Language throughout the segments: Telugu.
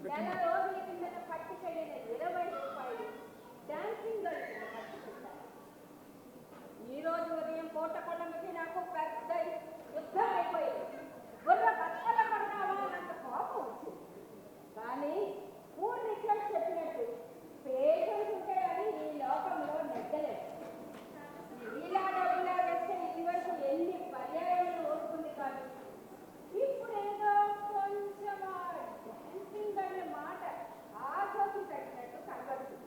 నెల రోజుల కిందట పట్టుకెళ్ళిన 20 రూపాయలు డాన్సింగ్ పట్టుకుంటారు. ఈ రోజు ఉదయం కోటకొండకి నాకు పెద్ద యుద్ధం అయిపోయింది. బుర్ర బట్టల పడతావా అన్నంత కోపం వచ్చింది. కానీ పూర్ రిక్వెస్ట్ చెప్పినట్టు పేషెన్స్ ఉంటే అని ఈ లోకంలో నెగ్గలేదు. ఇలా డబ్బులా వేస్తే ఇదివరకు ఎన్ని పర్యాయాలు ఓడుతుంది కాదు. ఇప్పుడు ఏదో కొంచెం డాన్సింగ్ అనే మాట ఆశోకి తగ్గినట్టు కనబడుతుంది.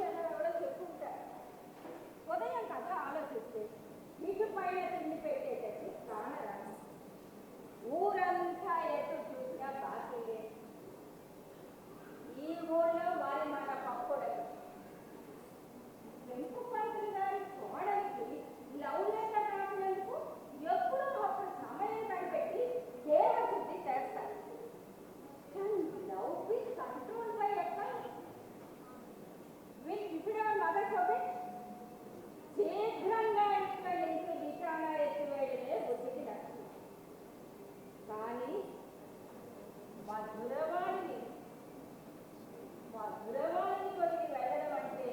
ఎవరో చెప్పుకుంటారు. ఉదయం కథ ఆలోచిస్తే ఇటు పైన తిండి పెట్టేటట్టు కానరాదు. ఊరంతా ఎటు చూసినా బాకీలే. ఈ ఊళ్ళో వారి మాట పప్పుడదు. వెంకుపంతులు గారి కోడలికి లవ్ లెటర్ రాసినందుకు ఎప్పుడో అప్పుడు సమయం కనిపెట్టి దేవశుద్ధి చేస్తారు. Love with control by effort with infidel mothers of it శీఘ్రంగా ఇక్కడ నుంచి విచారణ ఎత్తివేయడమే బుద్ధికి లక్ష్యం. కానీ మధురవాణిని కొద్ది వెళ్ళడం అంటే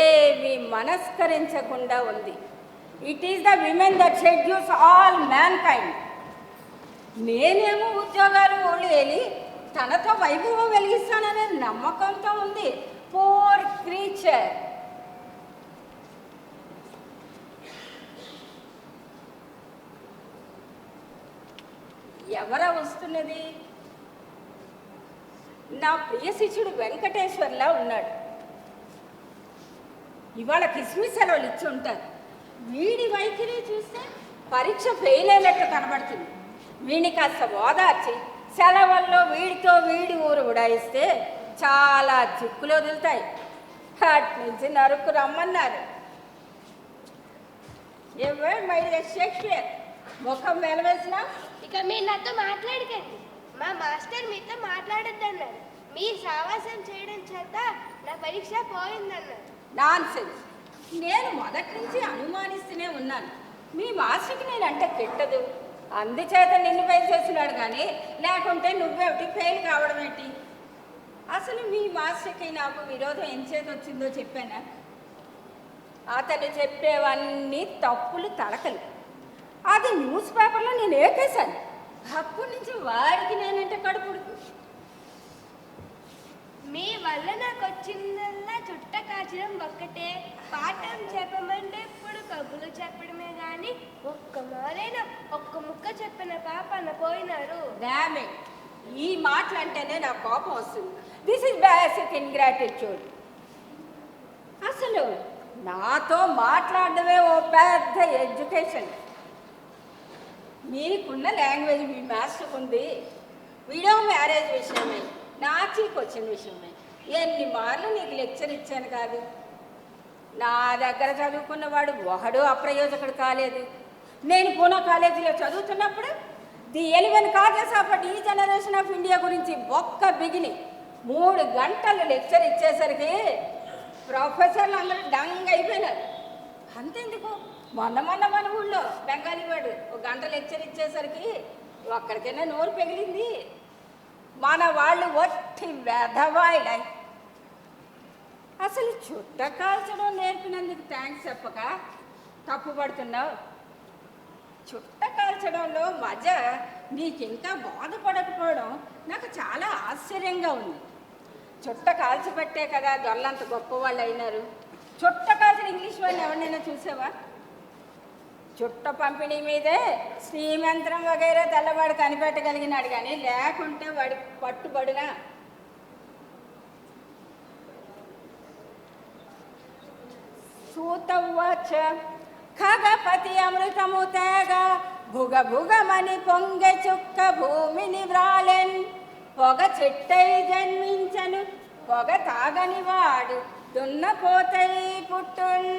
ఏమి మనస్కరించకుండా ఉంది. It is the women that schedules all mankind. నేనేమో ఉద్యోగాలు ఓళ్ళేలి తనతో వైభవం వెలిగిస్తాననే నమ్మకంతో ఉంది. Poor creature. ఎవరా వస్తున్నది? నా ప్రియ శిష్యుడు వెంకటేశ్వర్లా ఉన్నాడు. ఇవాళ కిస్మిస్ సెలవులు ఇచ్చి ఉంటారు. వీడి వైఖరి చూస్తే పరీక్ష ఫెయిల్ అయినట్టు కనబడుతుంది. వీడిని కాస్త ఓదార్చి సెలవుల్లో వీడితో వీడి ఊరు ఉడాయిస్తే చాలా చిక్కులు వదులుతాయి. అటు నుంచి నరుకు రమ్మన్నారు. ఏవే మై షేక్స్పియర్ ముఖం వెలవేసినా ఇక మీరు నాతో మాట్లాడకండి. మా మాస్టర్ మీతో మాట్లాడొద్దన్నారు. మీ సావాసం చేయడం చేత నా పరీక్ష పోయిందన్నారు. నాన్సెన్స్. నేను మొదటి నుంచి అనుమానిస్తూనే ఉన్నాను. మీ మాస్టర్కి నేనంటే కిట్టదు, అందుచేత నిన్ను ఫెయిల్ చేస్తున్నాడు. కానీ లేకుంటే నువ్వేమిటి ఫెయిల్ కావడం ఏంటి? అసలు మీ మాస్టర్కి నాకు విరోధం ఎంచేత వచ్చిందో చెప్పానా? అతను చెప్పేవన్నీ తప్పులు తడకలు. అది న్యూస్ పేపర్లో నేను ఏకేశాను. అప్పటి నుంచి వాడికి నేనంటే కడుపుడుకు. మీ వల్ల నాకు వచ్చిందల్లా చుట్ట కాచడం ఒక్కటే. పాఠం చెప్పమంటే ఇప్పుడు కబులు చెప్పడమే కానీ ఒక్క మారైనా ఒక్క ముక్క చెప్పిన పాపన పోయినారు. డామే, ఈ మాటలంటేనే నాకు కోపం వస్తుంది. This is basic ingratitude. అసలు నాతో మాట్లాడడమే ఓ పెద్ద ఎడ్యుకేషన్. మీకున్న లాంగ్వేజ్ మీ మాస్టర్కి ఉంది. వీడియో మ్యారేజ్ విషయమే, నాచీకి వచ్చిన విషయమే ఎన్ని మార్లు నీకు లెక్చర్ ఇచ్చాను కాదు. నా దగ్గర చదువుకున్నవాడు ఒకడు అప్రయోజకుడు కాలేదు. నేను పూనా కాలేజీలో చదువుతున్నప్పుడు ది 11 కాజెస్ ఆఫ్ ఈ జనరేషన్ ఆఫ్ ఇండియా గురించి ఒక్క బిగిని 3 గంటలు లెక్చర్ ఇచ్చేసరికి ప్రొఫెసర్లు అందరూ డంగ్ అయిపోయినారు. అంతెందుకు, మొన్న మన ఊళ్ళో బెంగాలీ వాడు 1 గంట లెక్చర్ ఇచ్చేసరికి ఒక్కడికైనా నోరు పెగిలింది. మన వాళ్ళు ఒట్టి వెధవాయిలై. అసలు చుట్ట కాల్చడం నేర్పినందుకు థ్యాంక్స్ చెప్పక తప్పుపడుతున్నావు. చుట్ట కాల్చడంలో మజా నీకు ఇంకా బాధపడకపోవడం నాకు చాలా ఆశ్చర్యంగా ఉంది. చుట్ట కాల్చిపట్టే కదా దొరలంత గొప్పవాళ్ళు అయినారు. చుట్ట కాల్చిన ఇంగ్లీష్ వాళ్ళని ఎవరినైనా చూసావా? చుట్ట పంపిణీ మీదే శ్రీమంత్రం వగైరా తెల్లవాడు కనిపెట్టగలిగినాడు. కానీ లేకుంటే వాడి పట్టుబడినా. సూతవాచ ఖగపతి అమృతము తేగ భుగ భుగమని పొంగె చుక్క భూమిని వ్రాలెన్ పొగ చెట్టై జన్మించను పొగ తాగని వాడు దున్నపోతై పుట్టున్.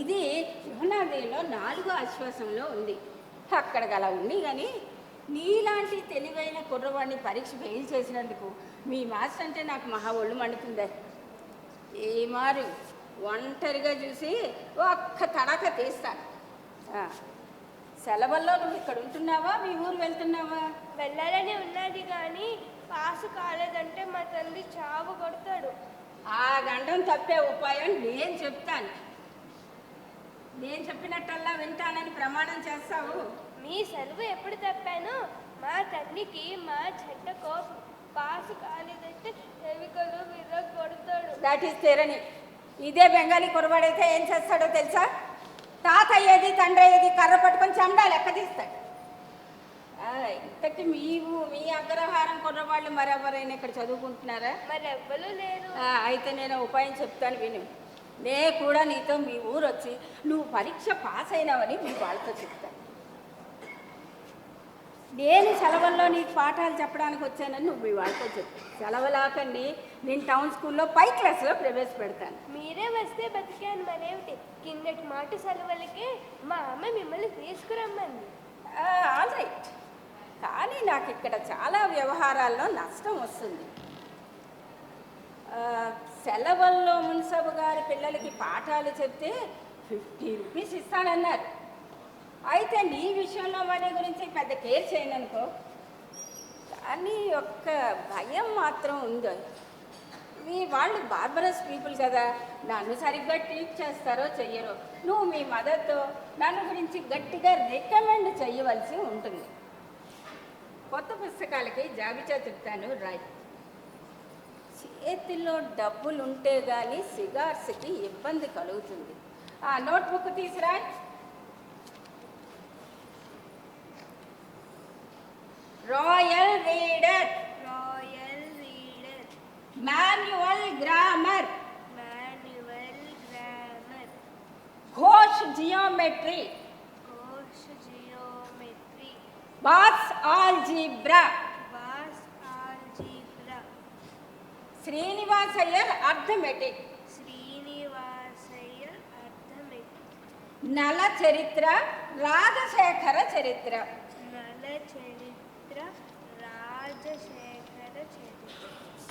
ఇది యువనాదేలో 4వ ఆశ్వాసంలో ఉంది. అక్కడ గల ఉంది కానీ నీలాంటి తెలివైన కుర్రవాడిని పరీక్ష ఫెయిల్ చేసినందుకు మీ మాస్టర్ అంటే నాకు మహా ఒళ్ళు మండుతుందే. ఏ మారు ఒంటరిగా చూసి ఒక్క తడక తీస్తాను. సెలవుల్లో నువ్వు ఇక్కడ ఉంటున్నావా, మీ ఊరు వెళ్తున్నావా? వెళ్ళాలని ఉన్నది కానీ పాసు కాలేదంటే మా తల్లి చావు కొడతాడు. ఆ గండం తప్పే ఉపాయం నేను చెప్తాను. నేను చెప్పినట్టల్లా వింటానని ప్రమాణం చేస్తావు? మీ సెలవు ఎప్పుడు తప్పాను మా తల్లికి మా చెడ్డ కోపం. పాసు కాలేదంటే ఎవికలు విర్ర కొడతాడు. That is tyranny. ఇదే బెంగాలీ కురవాడైతే ఏం చేస్తాడో తెలుసా? తాత అయ్యేది తండ్రి అయ్యేది కర్ర పట్టుకొని చెండా లెక్క తీస్తాడు. ఇంతకీ మీ అగ్రహారం కుర్రవాళ్ళు మరెవరైనా ఇక్కడ చదువుకుంటున్నారా? మరి ఎవ్వరు లేరు. అయితే నేను ఉపాయం చెప్తాను విను. నే కూడా నీతో మీ ఊరు వచ్చి నువ్వు పరీక్ష పాస్ అయినావని మీ వాళ్ళతో చెప్తాను. నేను సెలవుల్లో నీకు పాఠాలు చెప్పడానికి వచ్చానని నువ్వు మీ వాళ్ళతో చెప్పు. సెలవులాకండి నేను టౌన్ స్కూల్లో పై క్లాస్లో ప్రవేశపెడతాను. మీరే వస్తే బతికాను మరేమిటి? కిందటి మాట సెలవులకే మా అమ్మ మిమ్మల్ని తీసుకురమ్మంది. ఆల్ రైట్, కానీ నాకు ఇక్కడ చాలా వ్యవహారాల్లో నష్టం వస్తుంది. సెలవుల్లో మున్సబు గారి పిల్లలకి పాఠాలు చెప్తే 50 రూపీస్ ఇస్తానన్నారు. అయితే నీ విషయంలో వాడి గురించి పెద్ద కేర్ చేయను అనుకో, కానీ ఒక్క భయం మాత్రం ఉంది. మీ వాళ్ళు బార్బరస్ పీపుల్ కదా, నన్ను సరిగ్గా ట్రీట్ చేస్తారో చెయ్యరో. నువ్వు మీ మదర్తో నన్ను గురించి గట్టిగా రికమెండ్ చేయవలసి ఉంటుంది. కొత్త పుస్తకాలకి జాబితా చెప్తాను, రాయ్. చేతిలో డబ్బులు ఉంటే కానీ సిగార్స్కి ఇబ్బంది కలుగుతుంది. ఆ నోట్బుక్ తీసురా. Royal reader, royal reader, manual grammar, manual grammar, Ghosh geometry, cosh geometry, boss algebra, boss algebra, శ్రీనివాసయ్యర్ arithmetic, శ్రీనివాసయ్యర్ arithmetic, నల చరిత్ర, రాజశేఖర చరిత్ర, నల చరిత్ర, రాజశేఖర చరిత్ర,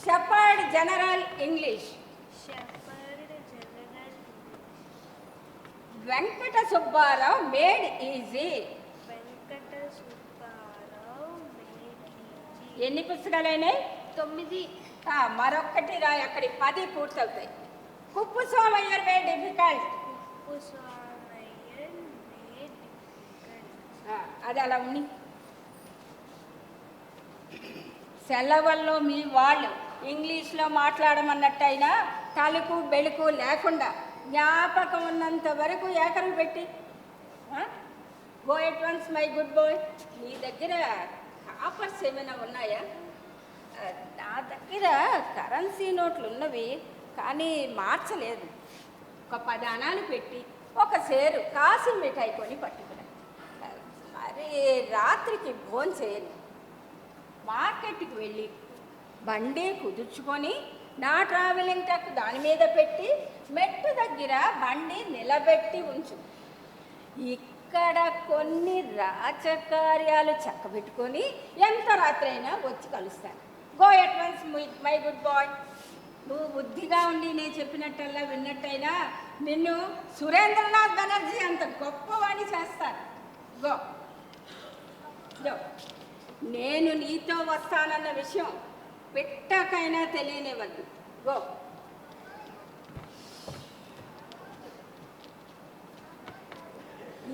shepherd general English, shepherd general, Venkata Subbarao made easy. Venkata Subbarao made easy. ఎన్ని పుస్తకాలైనాయి? 9. మరొక్కటి రాయి, అక్కడి 10 పూర్తవుతాయి. కుప్పు సోమయ్యర్ మేడ్ డిఫికల్ట్, ఉప్పు స్వామయ్యర్ మేడ్ డిఫికల్ట్. అది అలా ఉంది. సెలవుల్లో మీ వాళ్ళు ఇంగ్లీష్లో మాట్లాడమన్నట్టయినా తలుపు బెళుకు లేకుండా జ్ఞాపకం ఉన్నంత వరకు ఏకరం పెట్టి go at once my good boy. నీ దగ్గర కాపర్స్ ఏమైనా ఉన్నాయా? నా దగ్గర కరెన్సీ నోట్లు ఉన్నవి, కానీ మార్చలేదు. ఒక 10 అణాలు పెట్టి ఒక సేరు కాసి మిఠాయి కొని పట్టుకురా. మరి రాత్రికి భోజనం చేయను. మార్కెట్కి వెళ్ళి బండి కుదుర్చుకొని నా ట్రావెలింగ్ ట్రక్ దాని మీద పెట్టి మెట్టు దగ్గర బండి నిలబెట్టి ఉంచు. ఇక్కడ కొన్ని రాజకార్యాలు చక్కబెట్టుకొని ఎంత రాత్రి అయినా వచ్చి కలుస్తాను. Go at once my good boy. నువ్వు బుద్ధిగా ఉండి నేను చెప్పినట్టల్లా విన్నట్టయినా నిన్ను సురేంద్రనాథ్ బెనర్జీ అంత గొప్పవాణి చేస్తాను. Go go. నేను నీతో వస్తానన్న విషయం పెట్టకైనా తెలియనివ్వద్దు. గో.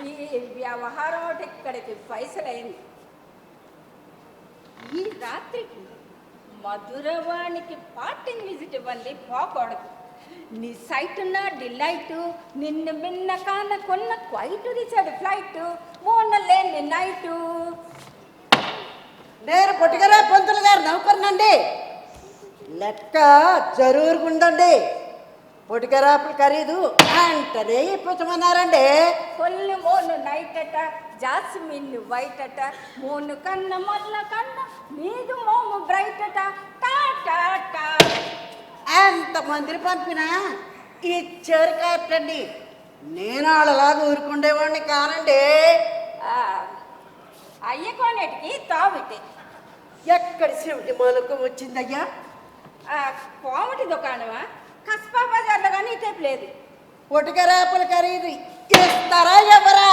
ఈ వ్యవహారం ఒకటి ఇక్కడికి పైసలైంది. ఈ రాత్రికి మధురవాణికి పార్టింగ్ విజిట్ ఇవ్వండి, పోకూడదు. నీ సైట్ ఉన్న డిలైటు, నిన్ను మిన్న కాన కొన్న క్వైట్ రిచర్డ్ ఫ్లైట్, మోనలేని నైటు. నేను పొట్టిగరా పంతులు గారు నౌకర్నండి. లెక్క జరుగుండండి. పొట్టిగరాపులు ఖరీదు అంటనే ఇప్పించమన్నారండి. ఫుల్ మోను నైట్ అట, జాస్మిన్ వైట్ అట, మోను కన్న మొల్ల కన్న నీదు మోము బ్రైట్ అట. టా టా టా. ఎంతమందిని పంపినా ఇచ్చారు కాటండి. నేను వాళ్ళలాగా ఊరుకుండేవాడిని కానండి. ఆ, అయ్య కోనేటికి తావిటి ఎక్కడ చెవిటి మొలకు వచ్చిందయ్యా? కోమటి దుకాణమా? కస్బా బజార్లో కానీ ఇటేపు లేదు. పొటికరాపుల ఖరీదు ఇస్తారా ఎవరా?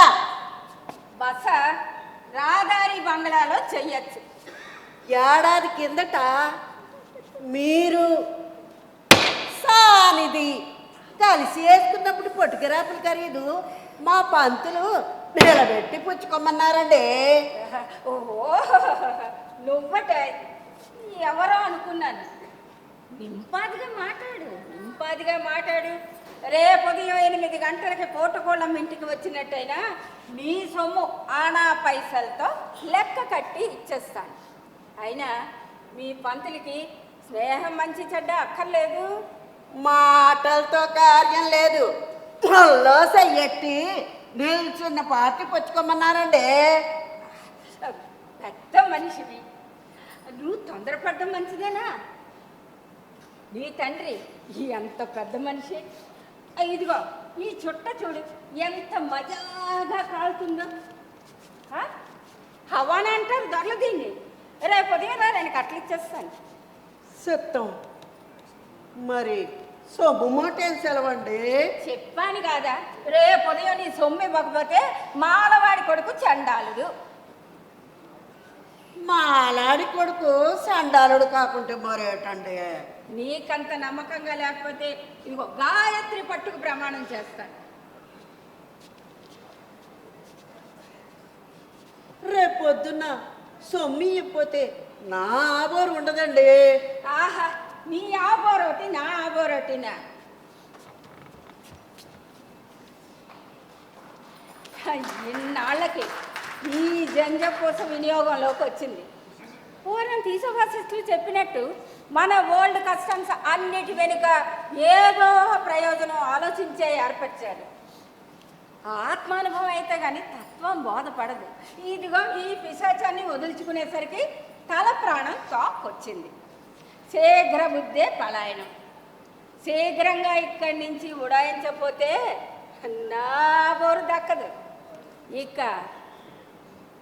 బస రాదారి బంగ్లాలో చెయ్యొచ్చు. ఏడాది కిందట మీరు సానిది కలిసి వేసుకున్నప్పుడు పొటికరాపుల ఖరీదు మా పంతులు నిలబెట్టి పుచ్చుకోమన్నారండి. ఓహో, నువ్వటే ఎవరో అనుకున్నాను. నింపాదిగా మాట్లాడు. రేపు ఉదయం 8 గంటలకి పూటకోళ్ళం ఇంటికి వచ్చినట్టయినా నీ సొమ్ము ఆనా పైసలతో లెక్క కట్టి ఇచ్చేస్తాను. అయినా మీ పంతులకి స్నేహం మంచి చెడ్డ అక్కర్లేదు. మాటలతో కార్యం లేదు. లో సయ్యట్టి నిల్చున్న పార్టీ పుచ్చుకోమన్నారండి. పెద్ద మనిషివి, నువ్వు తొందరపడ్డం మంచిదేనా? నీ తండ్రి ఎంత పెద్ద మనిషి. ఇదిగో ఈ చుట్ట చూడు ఎంత మజాగా కాలుతుందో. హవానా అంటారు దొరల దీన్ని. రేపు ఉదయం నేను కట్టలు ఇచ్చేస్తాను. చెప్తాం మరి సొమ్ము మూట ఏం సెలవండి? చెప్పాను కాదా, రేపు ఉదయం నీ సొమ్ము ఇవ్వకపోతే మాలవాడి కొడుకు చండాలుడు. మాలాడి కొడుకు సండాలుడు కాకుంటే మరేటండి? నీకంత నమ్మకంగా లేకపోతే ఇదిగో గాయత్రి పట్టుకు ప్రమాణం చేస్తాను. రేపొద్దున్న సొమ్మి ఇవ్వకపోతే నా ఆబోరు ఉండదండి. ఆహా, నీ ఆబోరోటి నా ఆబోరోటినా? ఇన్నాళ్ళకి ఈ జంజపూస వినియోగంలోకి వచ్చింది. పూర్వం తీసుకోవాల్సిస్తులు చెప్పినట్టు మన ఓల్డ్ కస్టమ్స్ అన్నిటి వెనుక ఏదో ప్రయోజనం ఆలోచించే ఏర్పరిచారు. ఆత్మానుభవం అయితే కానీ తత్వం బోధపడదు. ఇదిగో ఈ పిశాచాన్ని వదులుచుకునేసరికి తల ప్రాణం తాక్కొచ్చింది. శీఘ్ర బుద్ధే పలాయనం. శీఘ్రంగా ఇక్కడి నుంచి ఉడాయించకపోతే నా బోరు దక్కదు. ఇక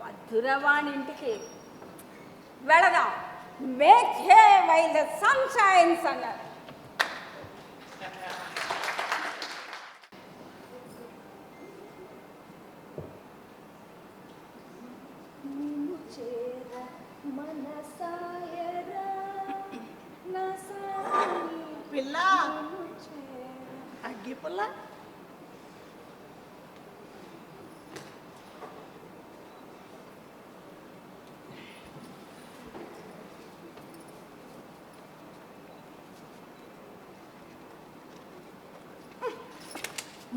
మధురవాణి ఇంటికి వెళదాం. Make hay while the sun shines అన్నారు. పిల్ల అగ్గి పుల్ల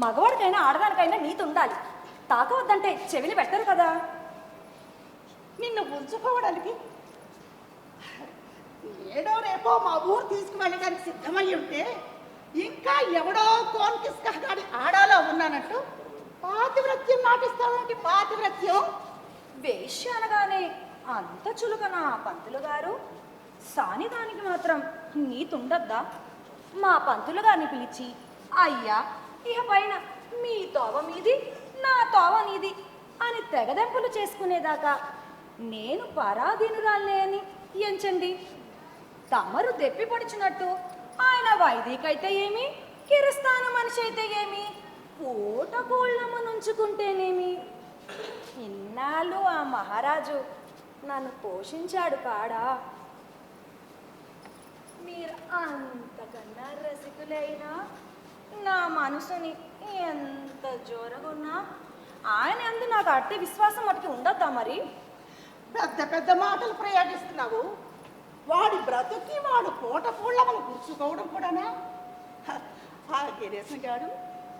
మగవాడికైనా ఆడదానికైనా నీతి ఉండాలి. తాకవద్దంటే చెవిని పెట్టరు కదా. నిన్ను ఉంచుకోవడానికి ఏడో రేపో మా ఊరు తీసుకువెళ్ళడానికి సిద్ధమై ఉంటే ఇంకా ఎవడో కోన్కిస్కాడి ఆడాలో ఉన్నానట్టు పాతివ్రత్యం మాటిస్తావేంటి? పాతివ్రత్యం వేశ్య అనగానే అంత చులుకనా పంతులు గారు? సాని దానికి మాత్రం నీతి ఉండద్దా? మా పంతులు గారిని పిలిచి, అయ్యా ఇక పైన మీ తోవ మీది నా తోవ నీది అని తెగదెంపులు చేసుకునేదాకా నేను పరాధీనురాలే అని ఎంచండి. తమరు దెప్పి పొడిచినట్టు ఆయన వైదికైతే ఏమి, కిరస్థాన మనిషి అయితే ఏమి, పూట కోళ్ళమ్మ నుంచుకుంటేనేమి. ఇన్నాళ్ళు ఆ మహారాజు నన్ను పోషించాడు కాడా? మీరు అంతకన్నా రసికులైనా నా మనసుని ఎంత జోరగున్నా ఆయన అందు నాకు అట్టి విశ్వాసం మటుకి ఉండద్దా మరి? పెద్ద పెద్ద మాటలు ప్రయోగిస్తున్నావు. వాడి బ్రతుకి వాడు పూటకోళ్ళమని కూర్చుకోవడం కూడానా? ఆ గిరీశం గారు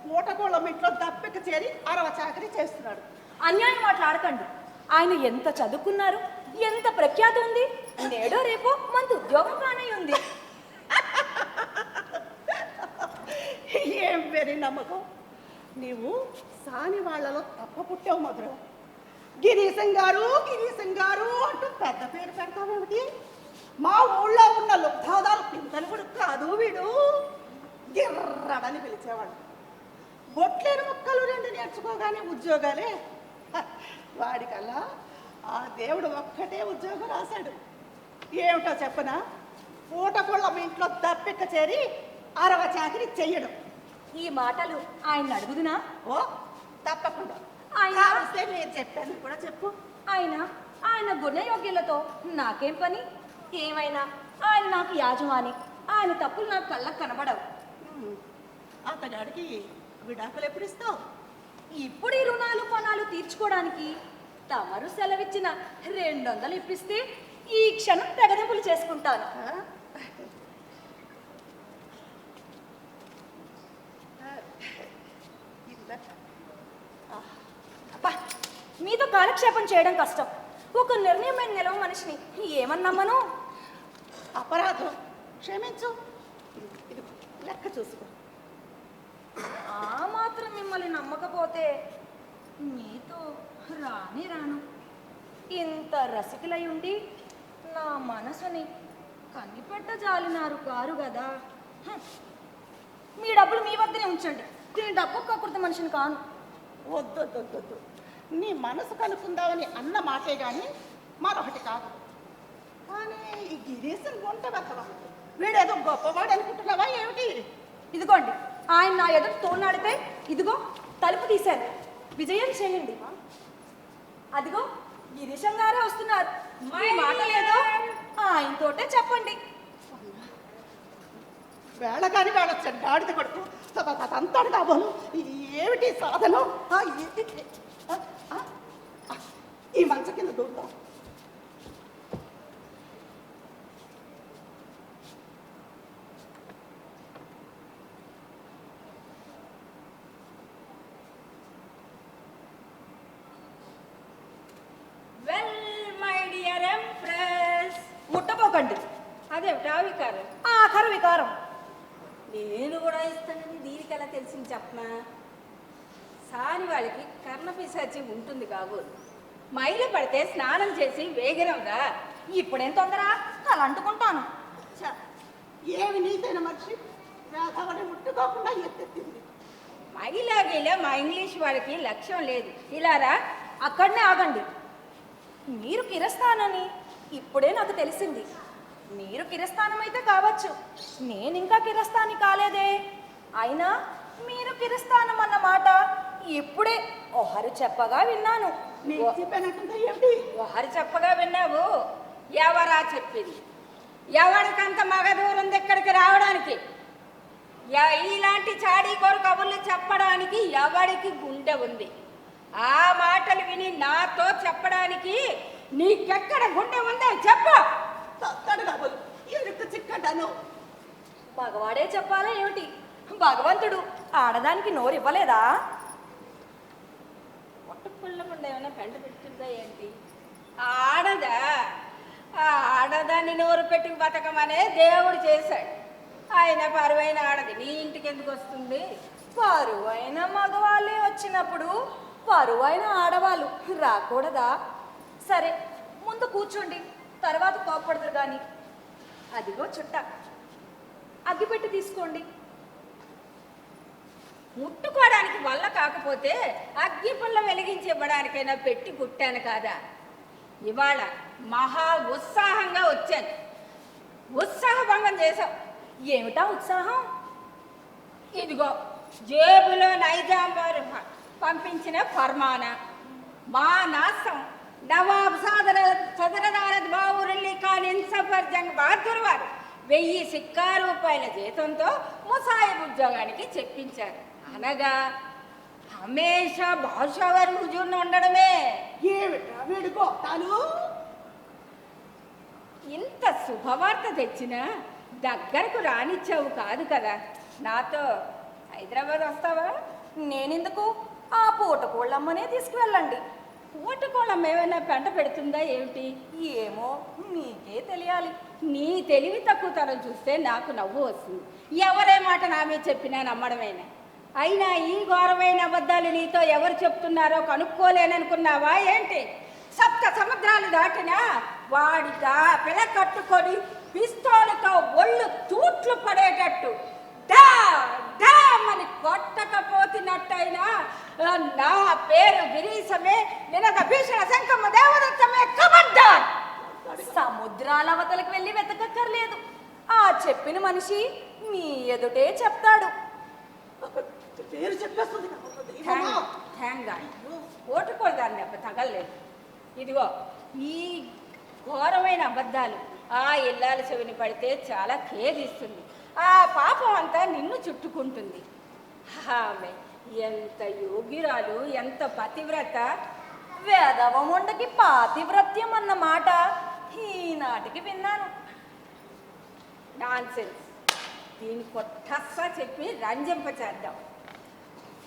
పూటకోళ్ళ ఇంట్లో దప్పిక చేరి అరవ చాకరీ చేస్తున్నాడు. అన్యాయం మాట్లాడకండి. ఆయన ఎంత చదువుకున్నారు, ఎంత ప్రఖ్యాతి ఉంది. నేడో రేపో మంది ఉద్యోగం కానే ఉంది. ఏం పేరు నమ్మకం? నీవు సాని వాళ్ళలో తప్ప పుట్టావు మధురం. గిరీశం గారు అంటూ పెద్ద పేరు పెడతావేమిటి? మా ఊళ్ళో ఉన్న లుబ్ధాదాలు పింతలు కూడా కాదు వీడు గిర్రడని పిలిచేవాడు. బొట్లేరు ముక్కలు రెండు నేర్చుకోగానే ఉద్యోగాలే. వాడికల్లా ఆ దేవుడు ఒక్కటే ఉద్యోగం రాశాడు. ఏమిటో చెప్పనా, పూటకుళ్ళ మీ ఇంట్లో దప్పిక చేరి 60 చాకరీ చెయ్యడం. ఈ మాటలు ఆయన అడుగుదునా? ఓ తప్పకుండా. ఆయన కావలిస్తే నేను చెప్పాను కూడా చెప్పు. ఆయన గుణయోగ్యులతో నాకేం పని? ఏమైనా ఆయన నాకు యాజమాని. ఆయన తప్పులు నాకు కళ్ళకు కనబడవు. అతగాడికి విడాకులు ఎప్పుడు ఇస్తావు? ఇప్పుడు ఈ రుణాలు కొనాలు తీర్చుకోవడానికి తమరు సెలవిచ్చిన 200 ఇప్పిస్తే ఈ క్షణం తెగదెంపులు చేసుకుంటాను. అబ్బా, మీతో కాలక్షేపం చేయడం కష్టం. ఒక నిర్ణయమైన నిలవ మనిషిని ఏమన్నమ్మను? అపరాధం క్షమించు. ఇది లెక్క చూసుకో. ఆ మాత్రం మిమ్మల్ని నమ్మకపోతే మీతో రాను. ఇంత రసికులై ఉండి నా మనసుని కనిపెట్టజాలినారు కారు కదా. మీ డబ్బులు మీ వద్దనే ఉంచండి. నేను డబ్బు కక్కుర్త మనిషిని కాను. వద్దొద్దొద్దొద్దు. నీ మనసు కనుక్కుందామని అన్న మాటే కానీ మరొకటి కాదు. కానీ ఈ గిరీశం గుంట వెతవా, వీడేదో గొప్పవాడు అనుకుంటున్నావా ఏమిటి? ఇదిగోండి, ఆయన నా ఎదురు తోనాడితే ఇదిగో తలుపు తీశాను. విజయం చేయండి. అదిగో గిరీశం గారే వస్తున్నారు. మీ మాట లేదో ఆయనతోటే చెప్పండి. వేళ కానీ వేళ గాడిద కొడుకు అంతాడు కాబోలు. ఏమిటి సాధనం? ఈ మంచ కింద దూరుతాం. ముట్టపోకండి. అదేమిటా వికారం? ఆఖరు వికారం. నేను కూడా ఇస్తానని దీనికి ఎలా తెలిసింది చెప్పనా? సాని వాళ్ళకి కర్ణపిశాచి ఉంటుంది కాబోలు. మైలు పడితే స్నానం చేసి వేగిరంగా. ఇప్పుడేం తొందర? అలా అంటుకుంటాను. ఏమి నీతైన మనిషి వేధవని ముట్టుకోకుండా ఎత్తెత్తింది. మైలాగేలా మా ఇంగ్లీష్ వాళ్ళకి లక్ష్యం లేదు. ఇలారా. అక్కడనే ఆగండి. మీరు కిరస్థానని ఇప్పుడే నాకు తెలిసింది. మీరు కిరస్థానం అయితే కావచ్చు, నేను ఇంకా కిరస్థాని కాలేదే. అయినా మీరు కిరస్థానం అన్న మాట ఇప్పుడే ఓహరి చెప్పగా విన్నాను. నీకు చెప్పానంటుందా ఏమిటి? ఒకరు చెప్పగా విన్నావు. ఎవరా చెప్పింది? ఎవరికంత మగ దూరం ఇక్కడికి రావడానికి? ఇలాంటి చాడీ కోరు కబుర్లు చెప్పడానికి ఎవరికి గుండె ఉంది? ఆ మాటలు విని నాతో చెప్పడానికి నీకెక్కడ గుండె ఉందో చెప్పు. తత్తడు కాబోలు ఎరుకు చిక్కటాను. మగవాడే చెప్పాలా ఏమిటి? భగవంతుడు ఆడదానికి నోరు ఇవ్వలేదా? పుల్లకుండా ఏమైనా పెంట పెడుతుందా ఏంటి? ఆడదా? ఆ ఆడదాన్ని నోరు పెట్టి బతకమనే దేవుడు చేశాడు. ఆయన పరువైన ఆడది నీ ఇంటికి ఎందుకు వస్తుంది? పరువైన మగవాళ్ళే వచ్చినప్పుడు పరువైన ఆడవాళ్ళు రాకూడదా? సరే, ముందు కూర్చోండి, తర్వాత కోపడదురు కానీ. అదిగో చుట్ట, అగ్గిపెట్టి తీసుకోండి. ముట్టుకోవడానికి వల్ల కాకపోతే అగ్గి పుల్ల వెలిగించి ఇవ్వడానికైనా పెట్టి పుట్టాను కాదా? ఇవాళ మహా ఉత్సాహంగా వచ్చాను. ఉత్సాహభంగం చేశావు. ఏమిటా ఉత్సాహం? ఇదిగో జేబులో నైజాం వారు పంపించిన ఫర్మానా. మా నాశం నవాబ్ సదరదారద్ బావురల్లి ఖాన్ ఇన్సఫర్ జంగ్ బహదూర్ వారు 1000 సిక్కా రూపాయల జీతంతో ముసాయిబ్ ఉద్యోగానికి చెప్పించారు. అనగా హమేషా భాషావారి హుజూర్ను ఉండడమే. ఏమిటా వీడు గోతాలు? ఇంత శుభవార్త తెచ్చినా దగ్గరకు రానిచ్చావు కాదు కదా. నాతో హైదరాబాద్ వస్తావా? నేనెందుకు? ఆ పూటకోళ్ళమ్మనే తీసుకువెళ్ళండి. పూటకోళ్ళమ్మ ఏమైనా పెంట పెడుతుందా ఏమిటి? ఏమో, మీకే తెలియాలి. నీ తెలివి తక్కువతనం చూస్తే నాకు నవ్వు వస్తుంది. ఎవరే మాట నా మీద చెప్పినా నమ్మడమేనా? అయినా ఈ ఘోరమైన అబద్ధాలు నీతో ఎవరు చెప్తున్నారో కనుక్కోలేననుకున్నావా ఏంటి? సప్త సముద్రాలు దాటినా వాడిగా పిల్ల కట్టుకొని పిస్తోలుతో ఒళ్ళు తూట్లు పడేటట్టు డా డామని కొట్టకపోతున్నట్టయినా నా పేరు గిరీశమే నినక భీషణ శంఖము దేవదత్తమే కబడ్డార్. సముద్రాల అవతలకు వెళ్ళి వెతకక్కర్లేదు. ఆ చెప్పిన మనిషి మీ ఎదుటే చెప్తాడు. పేరు చెప్పేస్తుంది ఓటుకోదాన్ని దెబ్బ తగలలేదు. ఇదిగో ఈ ఘోరమైన అబద్ధాలు ఆ ఇల్లాల చెవిని పడితే చాలా ఖేదిస్తుంది. ఆ పాపం అంతా నిన్ను చుట్టుకుంటుంది. ఆమె ఎంత యోగ్యురాలు, ఎంత పతివ్రత. వేదవముండకి పాతివ్రత్యం అన్న మాట ఈనాటికి విన్నాను. నాన్సెన్స్. దీని కొట్టస్సా చెప్పి రంజింప చేద్దాం.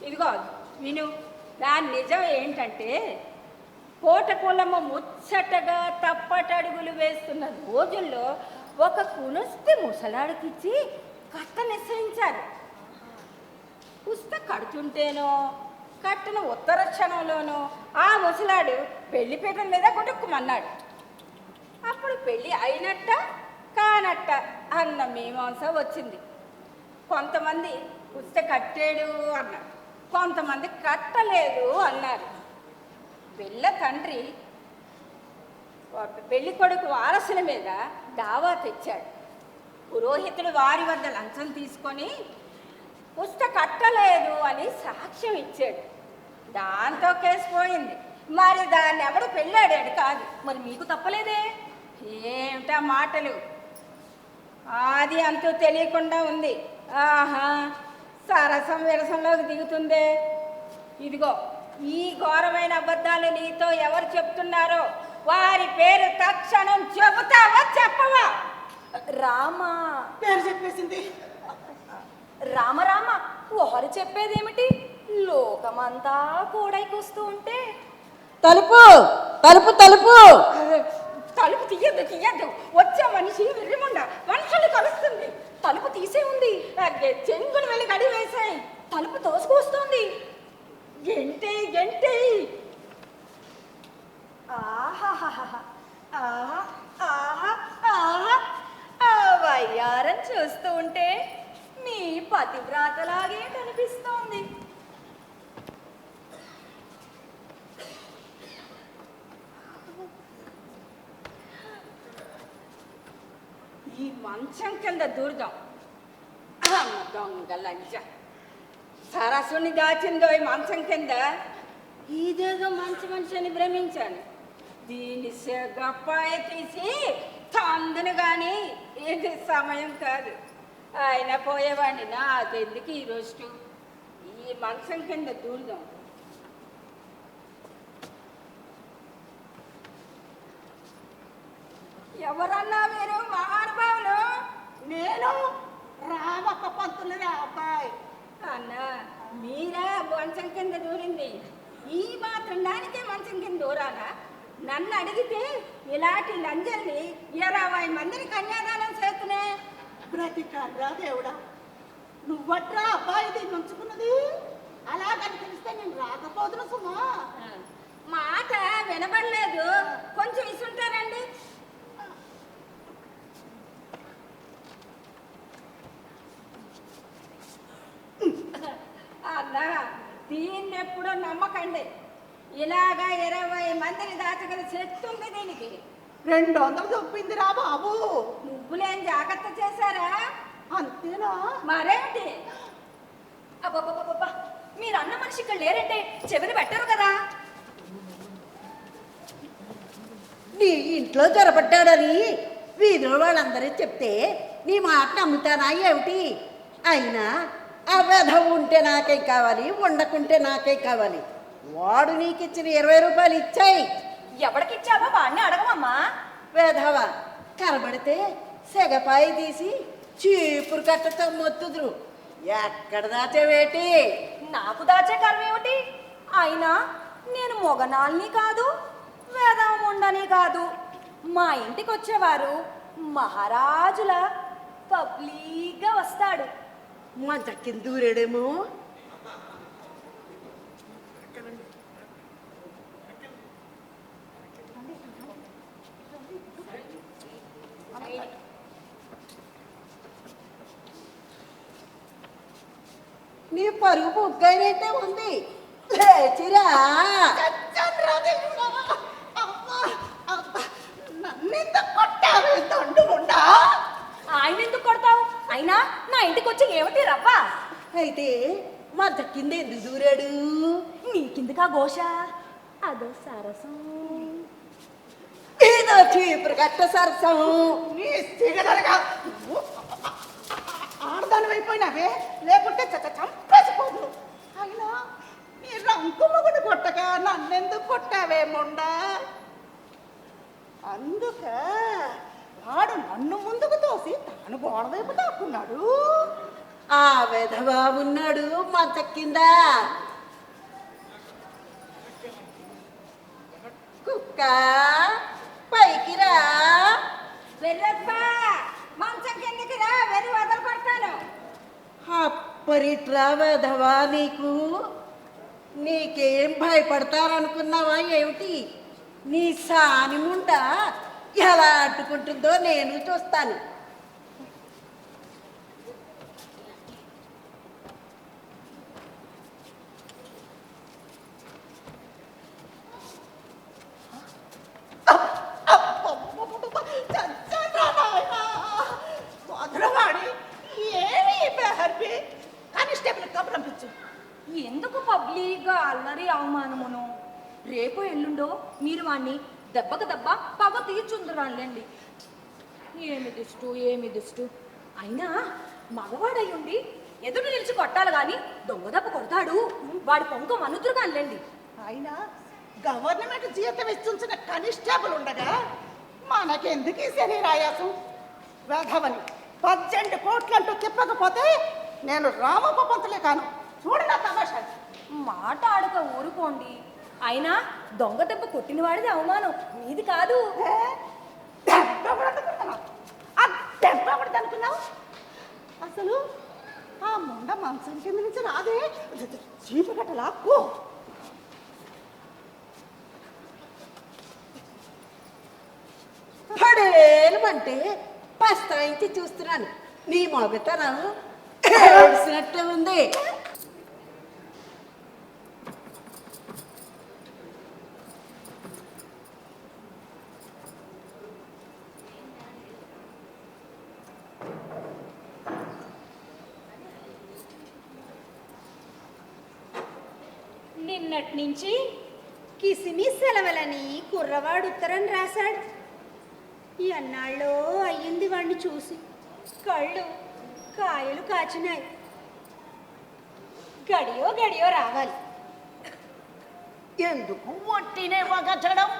ఇదిగో విను, దాని నిజం ఏంటంటే కోటకులమ్మ ముచ్చటగా తప్పటడుగులు వేస్తున్న రోజుల్లో ఒక కునుస్తి ముసలాడికిచ్చి కట్ట నిశ్చయించారు. పుస్తక కడుతుంటేనో కట్టిన ఉత్తర క్షణంలోనో ఆ ముసలాడు పెళ్లిపీటల మీద కొట్టుకుమన్నాడు. అప్పుడు పెళ్ళి అయినట్ట కానట్ట అన్న మీమాంస వచ్చింది. కొంతమంది పుస్తక కట్టాడు అన్నారు, కొంతమంది కట్టలేదు అన్నారు. పిల్ల తండ్రి పెళ్లి కొడుకు వారసుల మీద దావా తెచ్చాడు. పురోహితుడు వారి వద్ద లంచం తీసుకొని పుస్తక కట్టలేదు అని సాక్ష్యం ఇచ్చాడు. దాంతో కేసు పోయింది. మరి దాన్ని ఎవడు పెళ్ళాడాడు కాదు. మరి మీకు తప్పలేదే? ఏమిటా మాటలు, ఆది అంతూ తెలియకుండా ఉంది. ఆహా, సరసం విరసంలోకి దిగుతుందే. ఇదిగో ఈ ఘోరమైన అబద్ధాలు నీతో ఎవరు చెప్తున్నారో వారి పేరు తక్షణం చెబుతావా చెప్పవా? రామా. పేరు చెప్పేసింది. రామ రామ ఓహరి చెప్పేదేమిటి? లోకమంతా కూడైకొస్తూ ఉంటే తలుపు తలుపు తలుపు తలుపు తీయద్దు తీయద్దు, వచ్చే మనిషి విర్రిముండ మనుషులు కలుస్తుంది. తలుపు తీసే ఉంది. చెంగులు వెళ్ళి గడి వేసాయి. తలుపు తోసుకొస్తుంది. గెంటే గెంటే. ఆహాహాహా, ఆహా ఆహా ఆహా. ఆ వయ్యారం చూస్తూ ఉంటే మీ పతివ్రాతలాగే కనిపిస్తోంది. ఈ మంచం కింద దూరదాం. దొంగ లంచ సరస్సుని దాచిందో ఈ మంచం కింద. ఇదేదో మంచి మనిషి అని భ్రమించాను. దీన్ని గొప్పాయ తీసి తందును కానీ ఇది సమయం కాదు. ఆయన పోయేవాడిని నాకెందుకు ఈ రోజు. ఈ మంచం కింద దూరదాం. ఎవరన్నా మీరు మహానుభావులు? నేను రామక్క పంతులు అబ్బాయి. అన్నా మీరా మంచం కింద దూరింది? ఈ మాత్రం దానికే మంచం కింద దూరాలా? నన్ను అడిగితే ఇలాంటి లంజల్ని 20 మందిని కన్యాదానం చేస్తున్నా. బ్రతికారా దేవుడా, నువ్వట్రా అబ్బాయి దీన్ని ఉంచుకున్నది. అలాగని తెలిస్తే నేను రాకపోదును సుమా. మాట వినబడలేదు, కొంచెం ఇసుంటారండి. అన్నా దీన్ని ఎప్పుడో నమ్మకండి. ఇలాగా 20 మందిని దాచగల శక్తి ఉంది దీనికి. 200 చొప్పింది రా బాబు. నువ్వులేం జాగ్రత్త చేశారా? అంతేనా? మరేమిటి? అబ్బబ్బబ్బబ్బా, మీరు అన్న మనిషి ఇక్కడ లేరంటే చెవిని పెట్టరు కదా. నీ ఇంట్లో జరపడ్డాడని వీధిలో వాళ్ళందరూ చెప్తే నీ మాట నమ్ముతానా ఏమిటి? అయినా ఆ వెధవ ఉంటే నాకేం కావాలి, ఉండకుంటే నాకేం కావాలి. వాడు నీకు ఇచ్చిన 20 రూపాయలు ఇచ్చాయి. ఎవడికిచ్చావో వాడిని అడగమమ్మా. వెధవ కనబడితే సెగపాయి తీసి చీపురు కట్టతో మొత్తుదురు. ఎక్కడ దాచేవేటి? నాకు దాచే కర్మ ఏమిటి? అయినా నేను మొగనాల్ని కాదు, వేదముండని కాదు. మా ఇంటికి వచ్చేవారు మహారాజుల పబ్లిక్గా వస్తాడు. మంట కింద దూరేడేమో. నీ పరుగు బుగ్గైనట్టే ఉంది. లేచిరా. చచ్చాను రా దేవుడా. అమ్మా, అబ్బా, నన్నెందుకు కొట్టావే దండుముండా? ఆయన ఎందుకు కొడతావు? అయినా నా ఇంటికి వచ్చి ఏమిటి రవ్వ? అయితే మధ్య కింద ఎందుకు దూరాడు? నీకిందుకా ఘోష? అదో సరసం. ఏదో చీపురు కట్ట సరసం. నీ సిగదరగా ఆడదాని అయిపోయినావే, లేకుంటే చంపేసిపోదు. అయినా నీ రంకు మొగుడు కొట్టక నన్నెందుకు కొట్టావే మొండా? అందుక వాడు నన్ను ముందుకు తోసి తాను గోడ వైపు దాక్కున్నాడు. ఆ వెధవా ఉన్నాడు మంచ కింద. కుక్క పైకి రా. వెర్రప్ప, మంచం కిందకి రా, వెర్రి వదలు కొడతాను. అప్పరిట్రా వెధవా నీకు. నీకేం భయపడతారనుకున్నావా ఏమిటి? నీ సాని ముండ ఎలా అడ్డుకుంటుందో నేను చూస్తాను. కానిస్టేబుల్ కబురు పంపించు. ఎందుకు పబ్లిక్గా అల్లరి అవమానమును? రేపు ఎల్లుండో మీరు వాణ్ణి దెబ్బకు దెబ్బ పగ తీర్చుందరాలండి. ఏమి దిష్టు. అయినా మగవాడయ్యుండి ఎదురు నిలిచి కొట్టాలి గాని దొంగ దెబ్బ కొడతాడు. వాడి పొంక మనుద్రు కానిలేండి. అయినా గవర్నమెంట్ జీతం ఇస్తుంచిన కానిస్టేబుల్ ఉండగా మనకెందుకు ఈ శరీరాయాసం? వేధవని 18 కోట్లంటూ తిప్పకపోతే నేను రామప్ప పంతులే కాను. చూడనా తమాషా. మాట ఆడక ఊరుకోండి. అయినా దొంగ దెబ్బ కొట్టిన వాడిది అవమానం, మీది కాదు. అనుకున్నావు? అసలు ఆ ముండ మంచం కింద నుంచి రాదే, చీపు గట్ట లాక్కో. పడేలమంటే పస్తాయించి చూస్తున్నాను. నీ మగతనం ఏడ్చినట్టే ఉంది. నిన్నటి నుంచి కిసిమి సెలవులని కుర్రవాడు ఉత్తరం రాశాడు. ఎన్నాళ్ళో అయ్యింది వాడిని చూసి. కళ్ళు కాయలు కాచినాయి. గడియో రావాలి. ఎందుకు వట్టినే వగచడం?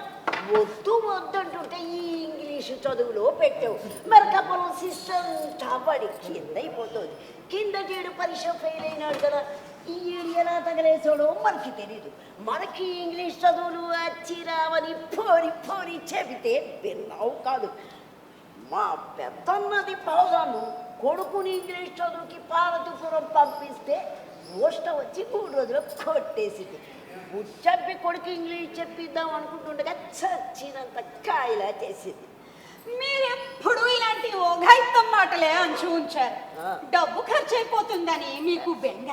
వద్దు వద్దంటుంటే ఈ ఇంగ్లీషు చదువులో పెట్టావు. మరకపురం సిస్టమ్ చాపడి కింద అయిపోతుంది. కింద చేడు పరీక్ష ఫెయిల్ అయినాడు కదా, ఈ ఏడు ఎలా తగలేసాడో మనకి తెలీదు. మనకి ఇంగ్లీష్ చదువులు వచ్చి రావని పోరి చెబితే విన్నావు కాదు. మా పెద్దన్నది పౌరాలు కొడుకుని ఇంగ్లీష్ చదువుకి పార్వతీపురం పంపిస్తే పోస్ట వచ్చి 3 రోజులు కొట్టేసింది. చెప్పి కొడుకు ఇంగ్లీష్ చెప్పిద్దాం అనుకుంటుండగా చచ్చినంత కాయలా చేసింది. మీరెప్పుడు ఇలాంటి ఓఘాయిత్తం మాటలే అంచు ఉంచారు. డబ్బు ఖర్చు అయిపోతుందని మీకు బెంగ.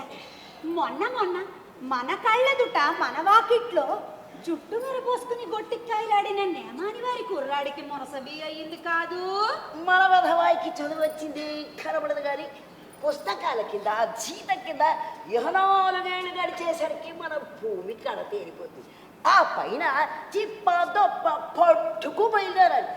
మొన్న మన కళ్ళెదుట మన వాకిట్లో జుట్టు మెరపోసుకుని గొట్టికాయలాడిన నేమాని వారి కుర్రాడికి మొనసబి అయ్యింది కాదు. మన వధవాయికి చదువు వచ్చింది కనబడదు కానీ పుస్తకాల కింద జీతం కింద 4 ఏళ్ళు గడిచేసరికి మన భూమి కడ తేలిపోతుంది. ఆ పైన చిప్ప దొప్ప పట్టుకు బయలుదేరాలి.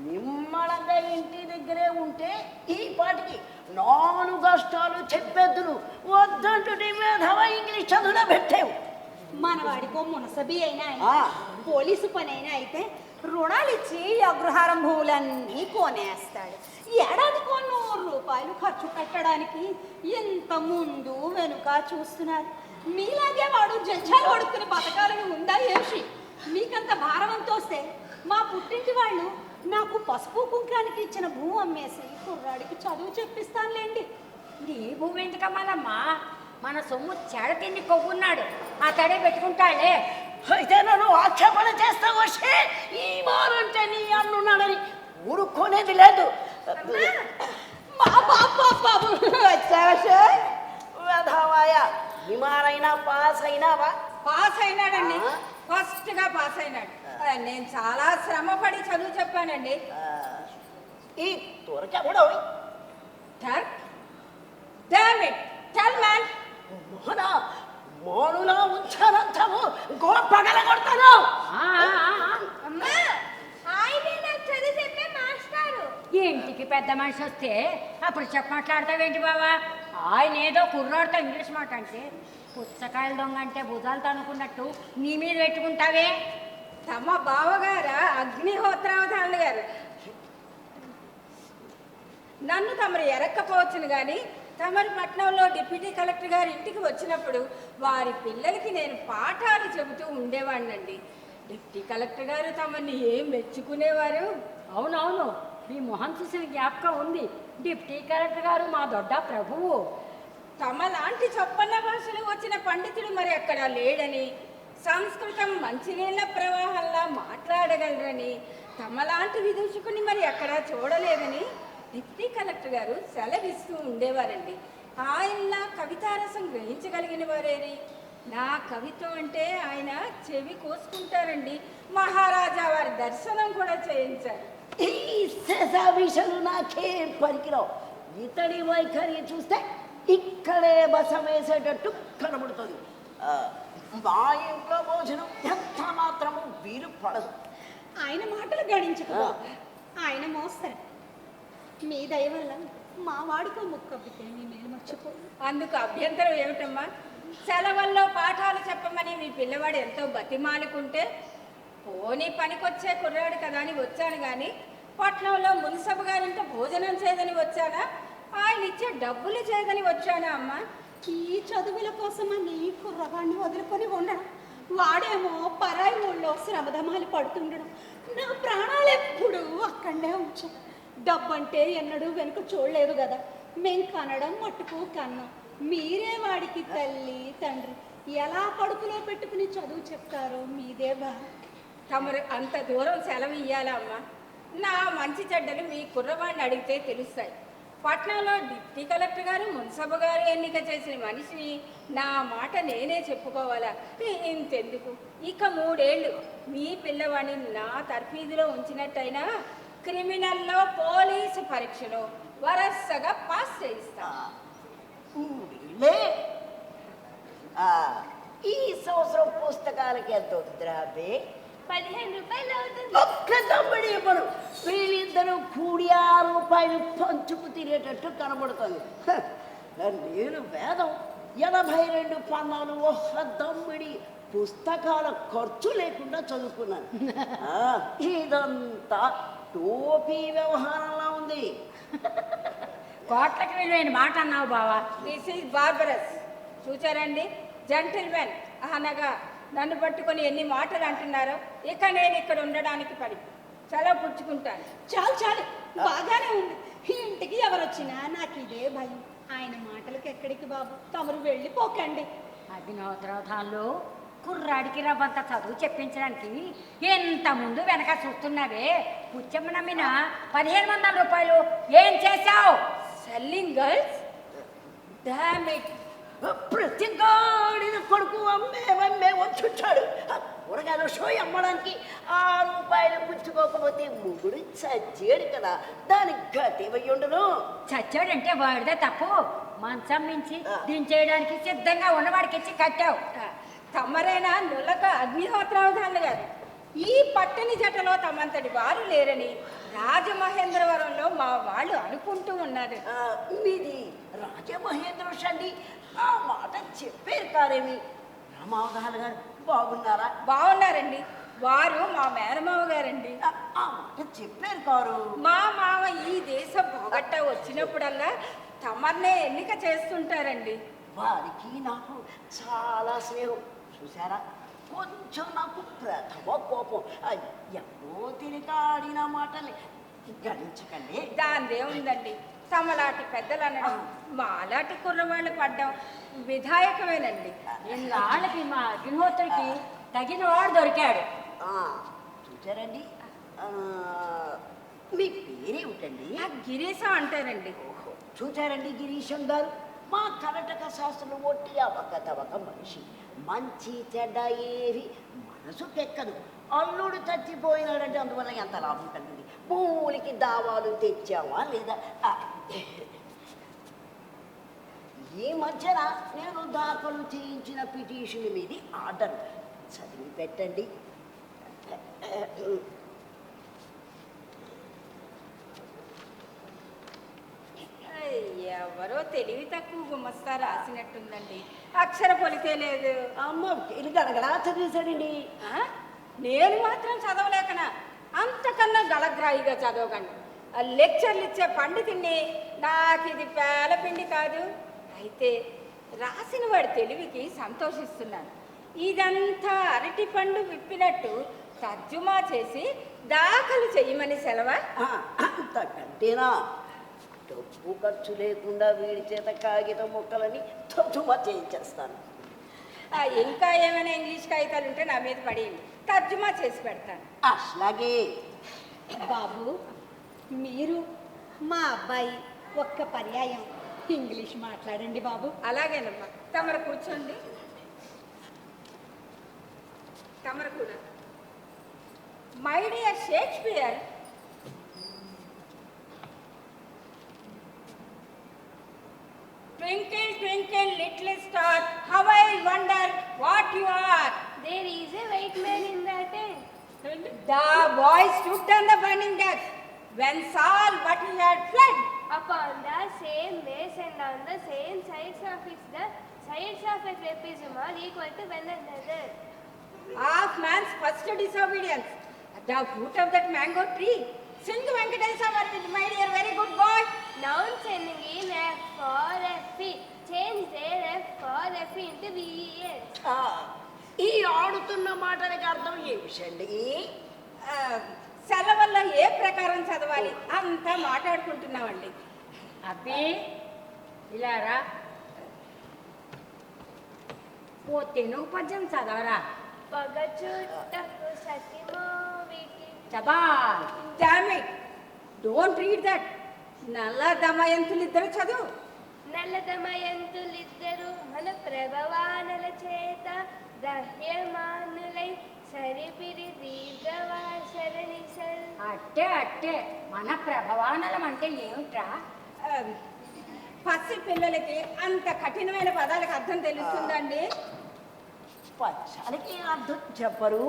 నిమ్మళంగా ఇంటి దగ్గరే ఉంటే ఈ పాటికి 4 కష్టాలు చెప్పేద్దును. వద్దంటుంటే మేధవ ఇంగ్లీష్ చదువులో పెట్టావు. మనవాడికో మునసబి అయినా పోలీసు పని అయినా అయితే రుణాలు ఇచ్చి అగృహారం భూములన్నీ కొనేస్తాడు. ఏడాదికో 100 రూపాయలు ఖర్చు పెట్టడానికి ఎంత ముందు వెనుక చూస్తున్నారు. మీలాగే వాడు జంజాలు కొడుకుని బతకాలని ఉందా ఏషి? మీకంత భారవంతోస్తే మా పుట్టింటి వాళ్ళు నాకు పసుపు కుంకానికి ఇచ్చిన భూమి అమ్మేసి కుర్రాడికి చదువు చెప్పిస్తానులేండి. నీ భూమి ఎందుకమ్మాలమ్మా? మన సొమ్ము చెడ తిండి కొవ్వున్నాడు, ఆ తడే పెట్టుకుంటాడే. అయితే నన్ను ఆక్షేపణ చేస్తావు. ఈ వారంటే నీ అన్నున్నాడని ఊరుకోనేది లేదు. వెధవ అభిమానైనా పాస్ అయినావా? పాస్ అయినాడండి, ఆ? ఫస్ట్గా పాస్ అయినాడు. నేను చాలా శ్రమపడి చదువు చెప్పానండి. ఈ త్వరకెవడో Turk damn it tell man. మోహన మోనులా ఉంచారంటావు గోపగల కొడతాను. అమ్మా ఆయనే నాకు చదువు చెప్పే మాస్టారు. ఇంటికి పెద్ద మనిషి వస్తే అప్పుడు మాట్లాడతావేంటి బావా? ఆయన ఏదో కుర్రాడితో ఇంగ్లీష్ మాట అంటే పుచ్చకాయల దొంగ అంటే భుజాలతో అనుకున్నట్టు నీ మీద పెట్టుకుంటావే. తమ బావగారా అగ్నిహోత్రావధానులు గారు నన్ను తమరు ఎరక్కపోవచ్చును కానీ తమరి పట్నంలో డిప్యూటీ కలెక్టర్ గారి ఇంటికి వచ్చినప్పుడు వారి పిల్లలకి నేను పాఠాలు చెబుతూ ఉండేవాడినండి. డిప్యూటీ కలెక్టర్ గారు తమని ఏం మెచ్చుకునేవారు. అవునవును, మీ మొహం చూసిన జ్ఞాపకం ఉంది. డిప్యూటీ కలెక్టర్ గారు మా దొడ్డ ప్రభువు. తమలాంటి చొప్పన్న భాషలు వచ్చిన పండితుడు మరి ఎక్కడా లేడని, సంస్కృతం మంచినీళ్ళ ప్రవాహంలా మాట్లాడగలరని, తమలాంటి విదూషకుని మరి ఎక్కడా చూడలేదని డిప్యూటీ కలెక్టర్ గారు సెలవిస్తూ ఉండేవారండి. ఆయనలా కవితారసం గ్రహించగలిగిన వారేని. నా కవిత్వం అంటే ఆయన చెవి కోసుకుంటారండి. మహారాజా వారి దర్శనం కూడా చేయించారు. ఈ శేషాభిషలు నాకేం పనికిరావు. ఇతడి వైఖరి చూస్తే ఇక్కడే బస వేసేటట్టు కనబడుతుంది. మా ఇంట్లో భోజనం ఎంత మాత్రము వీలు పడదు. ఆయన మాటలు గడించుకో, ఆయన మోస్తారు. మీ దయ వల్ల మా వాడికో ముక్కబ్బితే మీ మేలు మర్చిపో. అందుకు అభ్యంతరం ఏమిటమ్మా? సెలవుల్లో పాఠాలు చెప్పమని మీ పిల్లవాడు ఎంతో బతిమాలుకుంటే పోనీ పనికొచ్చే కుర్రాడు కదా అని వచ్చాను కానీ పట్నంలో మున్సబు గారింట భోజనం చేయదని వచ్చానా, ఆయన ఇచ్చే డబ్బులు చేయదని వచ్చానా అమ్మా? ఈ చదువుల కోసమని కుర్రవాడిని వదులుకొని ఉండడం, వాడేమో పరాయి ఊళ్ళో శ్రమధమాలు పడుతుండడం, నా ప్రాణాలు ఎప్పుడు అక్కడే ఉంచా. డబ్బంటే ఎన్నడూ వెనుక చూడలేదు కదా. మేం కనడం మట్టుకు కన్నాం. మీరే వాడికి తల్లి తండ్రి ఎలా కడుపులో పెట్టుకుని చదువు చెప్తారో మీదే బా. తమరు అంత దూరం సెలవు ఇయ్యాలా అమ్మా? నా మంచి చెడ్డలు మీ కుర్రవాడిని అడిగితే తెలుస్తాయి. పట్నంలో డిప్యూటీ కలెక్టర్ గారు మున్సబు గారు ఎన్నిక చేసిన మనిషిని నా మాట నేనే చెప్పుకోవాలా? ఇంతెందుకు, ఇక 3 ఏళ్ళు మీ పిల్లవాడిని నా తర్ఫీదులో ఉంచినట్టయినా క్రిమినల్లో పోలీసు పరీక్షలో వరసగా పాస్ చేయిస్తా. ఈ సంవత్సరం పుస్తకాలకి ఎంత అవుతుందిరాబే? 15 రూపాయలు అవుతుంది. ఒక్క తమ్ముడు ఇవ్వరు. వీళ్ళిద్దరూ కూడి 6 రూపాయలు పంచుకు తినేటట్టు కనబడుతుంది. నేను వేదం 82 పన్నాలు ఒక్క దమ్మిడి పుస్తకాల ఖర్చు లేకుండా చదువుకున్నాను. ఇదంతా టోపీ వ్యవహారంలా ఉంది. కోట్లకి విలువైన మాట అన్నావు బావా. This is barbarous. చూచారండి, జెంటిల్మెన్ అనగా నన్ను పట్టుకొని ఎన్ని మాటలు అంటున్నారో. ఇక నేను ఇక్కడ ఉండడానికి సెలవు పుచ్చుకుంటాను. చాలు చాలు, బాగానే ఉంది. ఈ ఇంటికి ఎవరొచ్చినా నాకు ఇదే భయం. ఆయన మాటలకు ఎక్కడికి బాబు, తమరు వెళ్ళిపోకండి. అగ్నిహోత్రావధాన్లో కుర్రాడికి రవ్వంత చదువు చెప్పించడానికి ఎంత ముందు వెనక చూస్తున్నావే. పుచ్చమ్మ నమ్మిన 1500 రూపాయలు ఏం చేశావు? Selling girls, damn it. ప్రతి గాడిన కొడుకు అమ్మే వచ్చుంటాడు. కూరగాయలు షోయి అమ్మడానికి 6 రూపాయలు పుచ్చుకోకపోతే ముగుడు చచ్చాడు కదా, దానికి గతి ఉండను. చచ్చాడంటే వాడిదే తప్పు. మంచం మించి దించేయడానికి సిద్ధంగా ఉన్నవాడికి ఇచ్చి కట్టావు. తమరైనా నులక అగ్నిహోత్రావధానులు గారు, ఈ పట్టణి జటలో తమంతటి వారు లేరని రాజమహేంద్రవరంలో మా వాళ్ళు అనుకుంటూ ఉన్నారు. మీది రాజమహేంద్ర అండి, ఆ మాట చెప్పారు కారేమి? రామావధాన్ గారు బాగున్నారా? బాగున్నారండి. వారు మా మేనమావ గారండి. ఆ మాట చెప్పారు కారు. మా మామ ఈ దేశం పోగొట్ట వచ్చినప్పుడల్లా తమర్నే ఎన్నిక చేస్తుంటారండి. వారికి నాకు చాలా స్నేహం. చూసారా, కొంచెం నాకు ప్రథమ కోపం. ఎన్నో తిరిగాడిన మాటని గణించకండి. దానిదేముందండి, తమలాంటి పెద్దలు అనడం మాలాంటి కుర్రవాళ్ళు పడ్డం విధాయకమేనండి. ఇన్నాళ్ళకి మా అగ్నిహోత్రుడికి తగిన వాడు దొరికాడు. చూసారండి, మీ పేరేమిటండి? గిరీశం అంటారండి. చూసారండి గిరీశం గారు, మా కలెక్టర్ కర్ణాటక శాస్త్రులు ఒట్టి అవకతవక మనిషి. మంచి చెడ్డ ఏవి మనసుకెక్కదు. అల్లుడు చచ్చిపోయినాడంటే అందువల్ల ఎంత లాభం కలిగింది? భూములకి దావాలు తెచ్చావా లేదా? ఈ మధ్యన నేను దాఖలు చేయించిన పిటిషన్ మీద ఆర్డర్ చదివి పెట్టండి. ఎవరో తెలివి తక్కువ గుమస్తా రాసినట్టుందండి. అక్షర పొలితే లేదు. అమ్మ ఇది గడగడా చదివేశాడండి. నేను మాత్రం చదవలేకనా? అంతకన్నా గలగ్రాయిగా చదవగలను. లెక్చర్లు ఇచ్చే పండితుడిని. నాకు ఇది పేలపిండి కాదు. అయితే రాసిన వాడి తెలివికి సంతోషిస్తున్నాను. ఇదంతా అరటి పండు విప్పినట్టు తర్జుమా చేసి దాఖలు చెయ్యమని సెలవా? అంతకంటేనా? డబ్బు ఖర్చు లేకుండా వీడి చేత కాగితం మొక్కలని తర్జుమా చేయించేస్తాను. ఇంకా ఏమైనా ఇంగ్లీష్ కాగితాలు ఉంటే నా మీద పడేయండి, తర్జుమా చేసి పెడతాను. అట్లాగే. బాబు, మీరు మా అబ్బాయి ఒక్క పర్యాయం ఇంగ్లీష్ మాట్లాడండి బాబు. అలాగేనమ్మా. తమరు కూర్చోండి. తమరు కూడా. My dear Shakespeare, twinkle twinkle little star, how I wonder what you are. There is a white man in the tent. The boy stood on the burning deck when saw what he had fled. Upon the same base and on the same sides of it, the sides of a trapezium are equal to one another. Of man's first disobedience, at the foot of that mango tree. Sing Venkatesa, my dear, very good boy. Nouns ending in F for FE. Change their F for FE into VES. ఈ ఆడుతున్న మాటలకి అర్థం ఏమిటండి? సెలవుల్లో ఏ ప్రకారం చదవాలి అంతా మాట్లాడుకుంటున్నామండి. అబ్బి ఇలా రా. ఓ తెలుగు పద్యం చదవరా. పగచుట్టకు సతిమోవికి. చబాల్. Damn it! Don't read that. నల్ల దమయంతులిద్దరు చదువు. నల్లదమయంతులిద్దరు మన ప్రభవానల చేత దహ్యమానులై సరిపిరి దీర్ఘవాసరణిసల్. అట్టే అట్టే. మన ప్రభవానలం అంటే ఏమిట్రా? పసి పిల్లలకి అంత కఠినమైన పదాలకు అర్థం తెలుస్తుందండి. పచ్చానికి అర్థం చెప్పరు.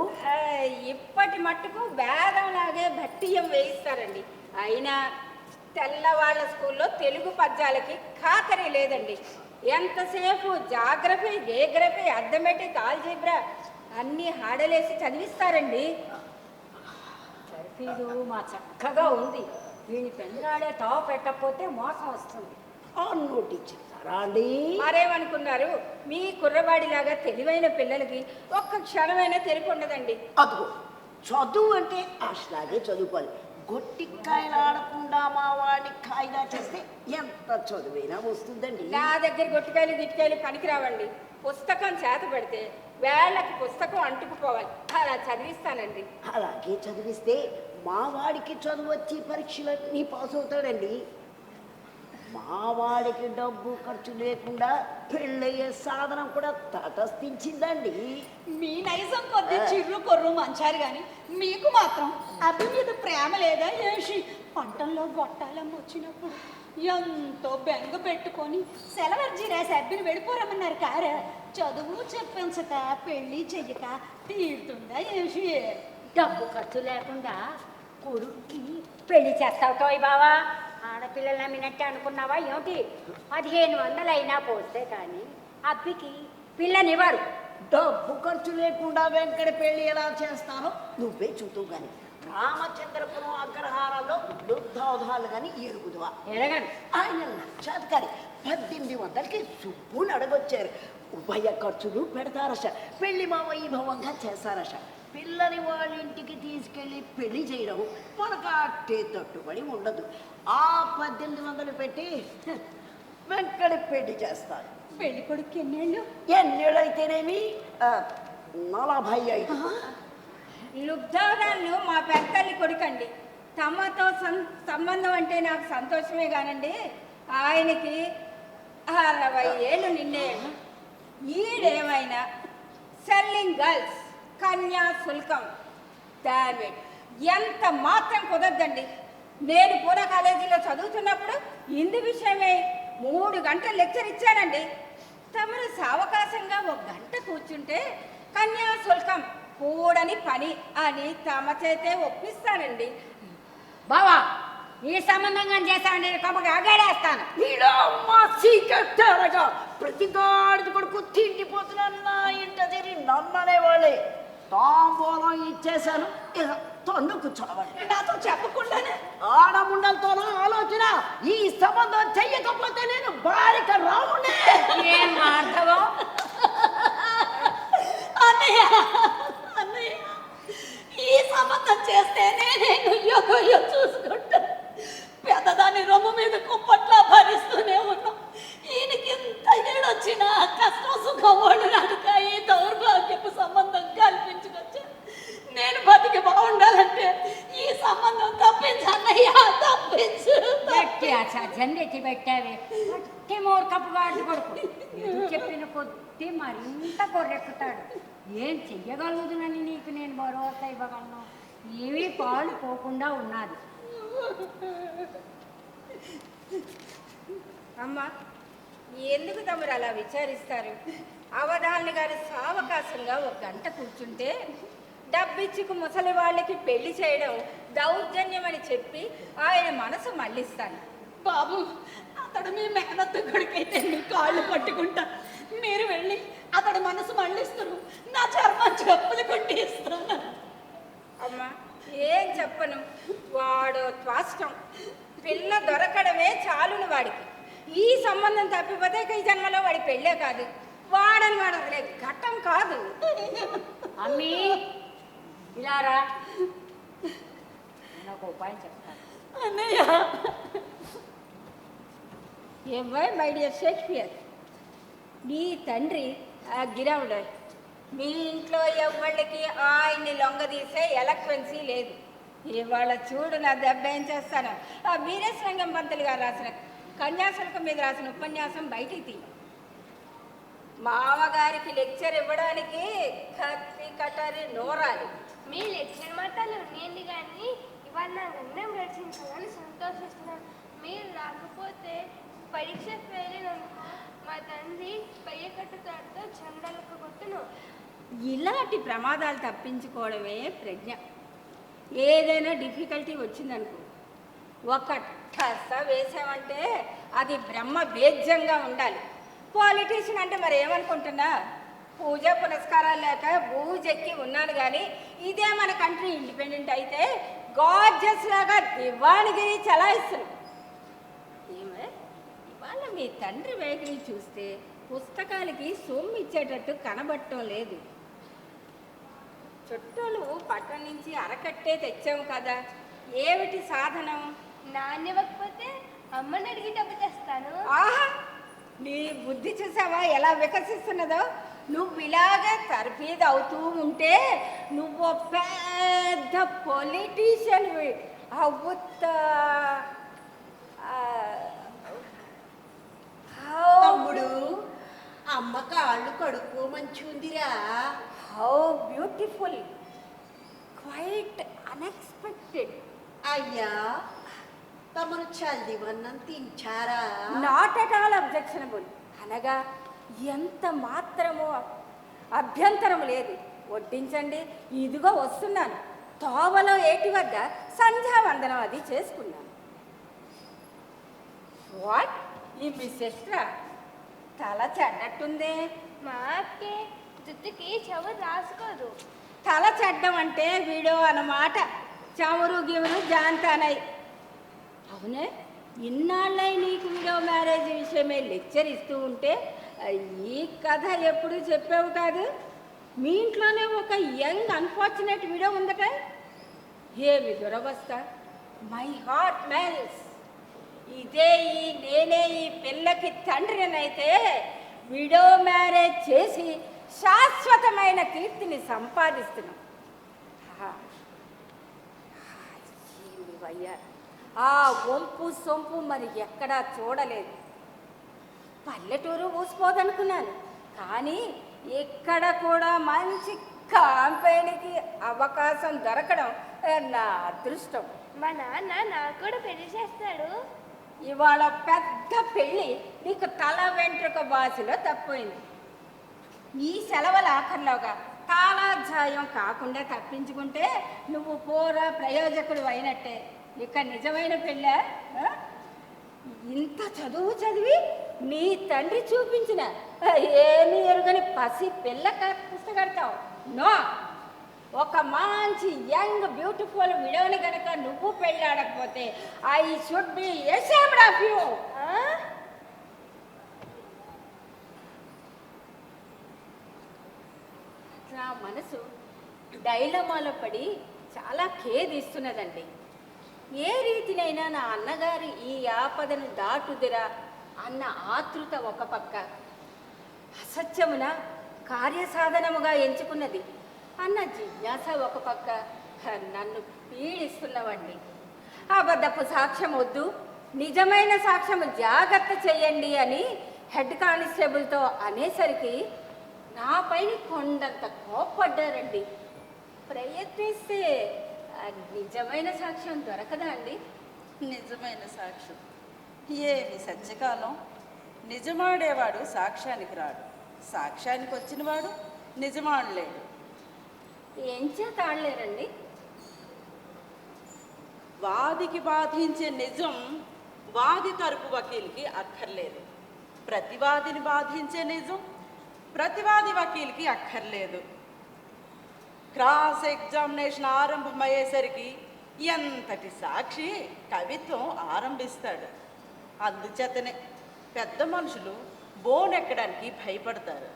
ఇప్పటి మట్టుకు వేదంలాగే భట్టియం వేయిస్తారండి. అయినా తెల్లవాళ్ళ స్కూల్లో తెలుగు పద్యాలకి ఖాతరీ లేదండి. ఎంతసేపు జాగ్రఫీ, గేగ్రఫీ, అర్థమెటిక్, ఆల్జీబ్రా అన్నీ హాడలేసి చదివిస్తారండి. సరిఫీదు మా చక్కగా ఉంది. వీని పెందరాడే తావ పెట్టకపోతే మోసం వస్తుంది. నోటిచ్చారా అండి? మరేమనుకున్నారు? మీ కుర్రవాడిలాగా తెలివైన పిల్లలకి ఒక్క క్షణమైనా తెలిపి ఉండదండి. అదిగో చదువు అంటే అట్లాగే చదువుకోవాలి. గొట్టికాయలు ఆడకుండా మా వాడిని కాయిదా చేస్తే ఎంత చదువైనా వస్తుందండి. నా దగ్గర గొట్టికాయలు గిట్టికాయలు పనికిరావండి. పుస్తకం చేత పెడితే వేళ్ళకి పుస్తకం అంటుకుపోవాలి. అలా చదివిస్తానండి. అలాగే చదివిస్తే మా వాడికి చదువు వచ్చి పరీక్షలన్నీ పాస్ అవుతాడండి. మా వాడికి డబ్బు ఖర్చు లేకుండా పెళ్ళయ్యే సాధనం కూడా తటస్థించిందండి. మీ నైజం కొద్ది చిర్రు కొర్రు మంచారు కానీ మీకు మాత్రం అబ్బి మీద ప్రేమ లేదా ఏషి? పంటల్లో గొట్టాలమ్మ వచ్చినప్పుడు ఎంతో బెంగ పెట్టుకొని సెలవర్జీ రాసి అబ్బిని వెళ్ళిపోరమ్మన్నారు కారా? చదువు చెప్పించక పెళ్ళి చెయ్యక తీరుతుందా ఏషి? డబ్బు ఖర్చు లేకుండా కొడుక్కి పెళ్లి చేస్తావు తోయ్ బావా. ఆడపిల్లలు నమ్మినట్టే అనుకున్నావా ఏమిటి? 1500 అయినా పోస్తే కానీ అబ్బికి పిల్లనివ్వరు. డబ్బు ఖర్చు లేకుండా వెంకట పెళ్ళి ఎలా చేస్తానో నువ్వే చూద్దావు కానీ రామచంద్రపురం అగ్రహారాల్లో దుగ్ధోధాలు కానీ ఎరుగుదువా? ఎరగను. ఆయన లక్షాధికారి 1800కి సుబ్బుని అడగొచ్చారు. ఉభయ ఖర్చులు పెడతారట. పెళ్లి మా వైభవంగా చేస్తారట. పిల్లని వాళ్ళ ఇంటికి తీసుకెళ్ళి పెళ్లి చేయడం మనకు అట్టే తట్టుబడి ఉండదు. ఆ 1800 పెట్టి వెంకట పెళ్లి చేస్తారు. పెళ్లి కొడుకు ఎన్నేళ్ళు? ఎన్నేళ్ళు అయితేనేమి 45. లుబ్ధారాలు మా పెద్దల్లి కొడుకండి. తమతో సంబంధం అంటే నాకు సంతోషమే కానండి. ఆయనకి 60 ఏళ్ళు ఈడేమైనా సెల్లింగ్ గర్ల్స్ కన్యాశుల్కం డామిట్ ఎంత మాత్రం కుదరదండి. నేను పూర్వ కాలేజీలో చదువుతున్నప్పుడు ఇందు విషయమే 3 గంటలు లెక్చర్ ఇచ్చానండి. తమరు సావకాశంగా 1 గంట కూర్చుంటే కన్యాశుల్కం కూడని పని అని తమ చేతే ఒప్పిస్తానండి. బావా ఈ సంబంధంగా చేస్తామండి కమ్మకి అగాడేస్తాను. చీకట్టారగా ప్రతి గాడిద కొడుకు తిండిపోతున్నాను నా ఇంట తిరిగి నన్ను అనేవాళ్ళే. తాంబూలం ఇచ్చేశాను, ఇక తన్ను కూర్చోవాలి. నాతో చెప్పకుండానే ఆడముండలతోనూ ఆలోచన. ఈ సంబంధం చెయ్యకపోతే నేను బారిక రామునే. ఏం మాట్లాడవో అన్నయ్య అన్నయ్య ఈ సంబంధం చేస్తేనే నేను యోగో చూసుకుంటా. పెద్దదాన్ని రొమ్ము మీద కుప్పట్లా భరిస్తూనే ఉన్నాం. ఈయనకి ఇంత ఏడొచ్చినా కష్టం సుఖం వాళ్ళు కనుక ఈ దౌర్భాగ్యపు సంబంధం కల్పించుకొచ్చా. నేను బతికి బాగుండాలంటే ఈ సంబంధం తప్పించన్నయ్య, తప్పించు. గట్టి అసాధ్యం తెచ్చి పెట్టావే గట్టి మూర్ఖపు గాడి కొడుకు. ఎదురు చెప్పిన కొద్ది మరింత కొర్రెక్కుతాడు. ఏం చెయ్యగలుగుతునని నీకు నేను భరోసా ఇవ్వగలను. ఏమీ పాలు పోకుండా ఉన్నది. అమ్మా ఎందుకు తమరు అలా విచారిస్తారు? అవధాని గారు సావకాశంగా 1 గంట కూర్చుంటే డబ్బిచ్చుకు ముసలి వాళ్ళకి పెళ్లి చేయడం దౌర్జన్యం అని చెప్పి ఆయన మనసు మళ్ళిస్తాను. బాబు అతడు మీ మేనత్త కొడుకైతే మీ కాళ్ళు పట్టుకుంటా. మీరు వెళ్ళి అతడు మనసు మళ్ళిస్తారు. నా చర్మం చెప్పులు కొట్టిస్తాను. అమ్మా ఏం చెప్పను, వాడు త్వాష్టం. పిల్ల దొరకడమే చాలును వాడికి. ఈ సంబంధం తప్పిపోతే ఈ జన్మలో వాడి పెళ్ళే కాదు. వాడని వాడు అసలే ఘట్టం కాదు. అమ్మీ ఇలారా, నేను ఒక ఉపాయం చెప్తాను. అన్నయ్య ఏమై మై డియర్ షేక్స్పియర్, నీ తండ్రి ఆ గిరావుడు. మీ ఇంట్లో ఎవళ్ళకి ఆయన్ని లొంగదీసే ఎలక్వెన్సీ లేదు. ఇవాళ చూడు నా దెబ్బ ఏం చేస్తాను. ఆ వీరేశలింగం పంతులు గారు రాసిన కన్యాశుల్కం మీద రాసిన ఉపన్యాసం బయటికి తీ. మామగారికి లెక్చర్ ఇవ్వడానికి కత్తి కటారి నోరాలి. మీ లెక్చర్ మాటలు నేను కానీ ఇవాళ నా గండం రచించాలని సంతోషిస్తున్నాను. మీరు రాకపోతే పరీక్ష ఫెయిల్ అయినందుకు మా తండ్రి పయ్య కట్టుతాడుతో చందాలకు కొట్టును. ఇలాంటి ప్రమాదాలు తప్పించుకోవడమే ప్రజ్ఞ. ఏదైనా డిఫికల్టీ వచ్చిందనుకో, ఒక ఠస వేసామంటే అది బ్రహ్మ వేద్యంగా ఉండాలి. పాలిటీషియన్ అంటే మరి ఏమనుకుంటున్నా, పూజ పునస్కారాలు లేక బూజెక్కి ఉన్నాను. కానీ ఇదే మన కంట్రీ ఇండిపెండెంట్ అయితే గార్జెస్ లాగా దివాణగిరి చలాయిస్తున్నాం. ఏమే ఇవాళ మీ తండ్రి వేగని చూస్తే పుస్తకాలకి సొమ్ము ఇచ్చేటట్టు కనబడటం లేదు. చుట్టూలు పట్టణం నుంచి అరకట్టే తెచ్చాము కదా, ఏమిటి సాధనం? నాణ్యవకపోతే అమ్మని అడిగి డబ్బు తెస్తాను. ఆహా, నీ బుద్ధి చూసావా ఎలా వికసిస్తున్నదో. నువ్వు ఇలాగే తర్ఫీదు అవుతూ ఉంటే నువ్వు పెద్ద పొలిటీషియన్ అవుతా. తమ్ముడు, అమ్మ కాళ్ళు కడుక్కో మంచి ఉందిరా. How beautiful, quite unexpected. అయ్యా తమరు చల్దివన్నం తించారా? నాట్ అట్ ఆల్ అబ్జెక్షనబుల్ అనగా ఎంత మాత్రమో అభ్యంతరం లేదు. వడ్డించండి, ఇదిగో వస్తున్నాను. తోవలో ఏటి వద్ద సంధ్యావందనం అది చేసుకున్నాను. వాట్, ఈ మీ సిస్టర్ తల చెడ్డట్టుందే. మా అక్కే జుట్టుకి చెవులు రాసుకోదు. తల చెడ్డం అంటే వీడో అన్నమాట. చమురు గివురు జాంతానై. అవునే, ఇన్నాళ్ళై నీకు వీడియో మ్యారేజ్ విషయమే లెక్చర్ ఇస్తూ ఉంటే ఈ కథ ఎప్పుడు చెప్పావు కాదు. మీ ఇంట్లోనే ఒక యంగ్ అన్ఫార్చునేట్ వీడియో ఉందట. ఏమి దురవస్థ. My heart మెల్స్. నేనే ఈ పిల్లకి తండ్రినైతే వీడియో మ్యారేజ్ చేసి శాశ్వతమైన కీర్తిని సంపాదిస్తున్నాం. ఆ వంపు సొంపు మరి ఎక్కడా చూడలేదు. పల్లెటూరు ఊసిపోదనుకున్నాను. కానీ ఇక్కడ కూడా మంచి కాంపెనీకి అవకాశం దొరకడం నా అదృష్టం. మా నాన్న నాకు కూడా పెళ్లి చేస్తాడు. ఇవాళ పెద్ద పెళ్ళి నీకు తల వెంట్రుక బాసిలో తప్పిపోయింది. ఈ సెలవుల ఆఖరిలోగా కాలాధ్యాయం కాకుండా తప్పించుకుంటే నువ్వు పూరా ప్రయోజకుడు అయినట్టే. ఇక నిజమైన పెళ్ళా? ఇంత చదువు చదివి నీ తండ్రి చూపించిన ఏమీ ఎరుగని పసి పిల్ల పుస్తకడతావు. నో, ఒక మంచి యంగ్ బ్యూటిఫుల్ విడవని కనుక నువ్వు పెళ్ళాడకపోతే I should be ashamed of you. నా మనసు డైలమాలో పడి చాలా ఖేదిస్తున్నదండి. ఏ రీతినైనా నా అన్నగారి ఈ ఆపదను దాటుదిరా అన్న ఆతృత ఒక పక్క, అసత్యమున కార్యసాధనముగా ఎంచుకున్నది అన్న జిజ్ఞాస ఒక పక్క నన్ను పీడిస్తున్నవండి. అబద్ధపు సాక్ష్యం వద్దు, నిజమైన సాక్ష్యము జాగ్రత్త చేయండి అని హెడ్ కానిస్టేబుల్తో అనేసరికి నాపైన కొండంత కోప్పడ్డారండి. ప్రయత్నిస్తే నిజమైన సాక్ష్యం దొరకదా అండి? నిజమైన సాక్ష్యం ఏమి సత్యకాలం. నిజమాడేవాడు సాక్ష్యానికి రాడు, సాక్ష్యానికి వచ్చినవాడు నిజమాడలేడు. ఏం చేత ఆడలేరండి? వాదికి బాధించే నిజం వాది తరపు వకీల్కి అక్కర్లేదు. ప్రతివాదిని బాధించే నిజం ప్రతివాది వకీల్కి అక్కర్లేదు. క్రాస్ ఎగ్జామినేషన్ ఆరంభమయ్యేసరికి ఎంతటి సాక్షి కవిత్వం ఆరంభిస్తాడు. అందుచేతనే పెద్ద మనుషులు బోనెక్కడానికి భయపడతారు.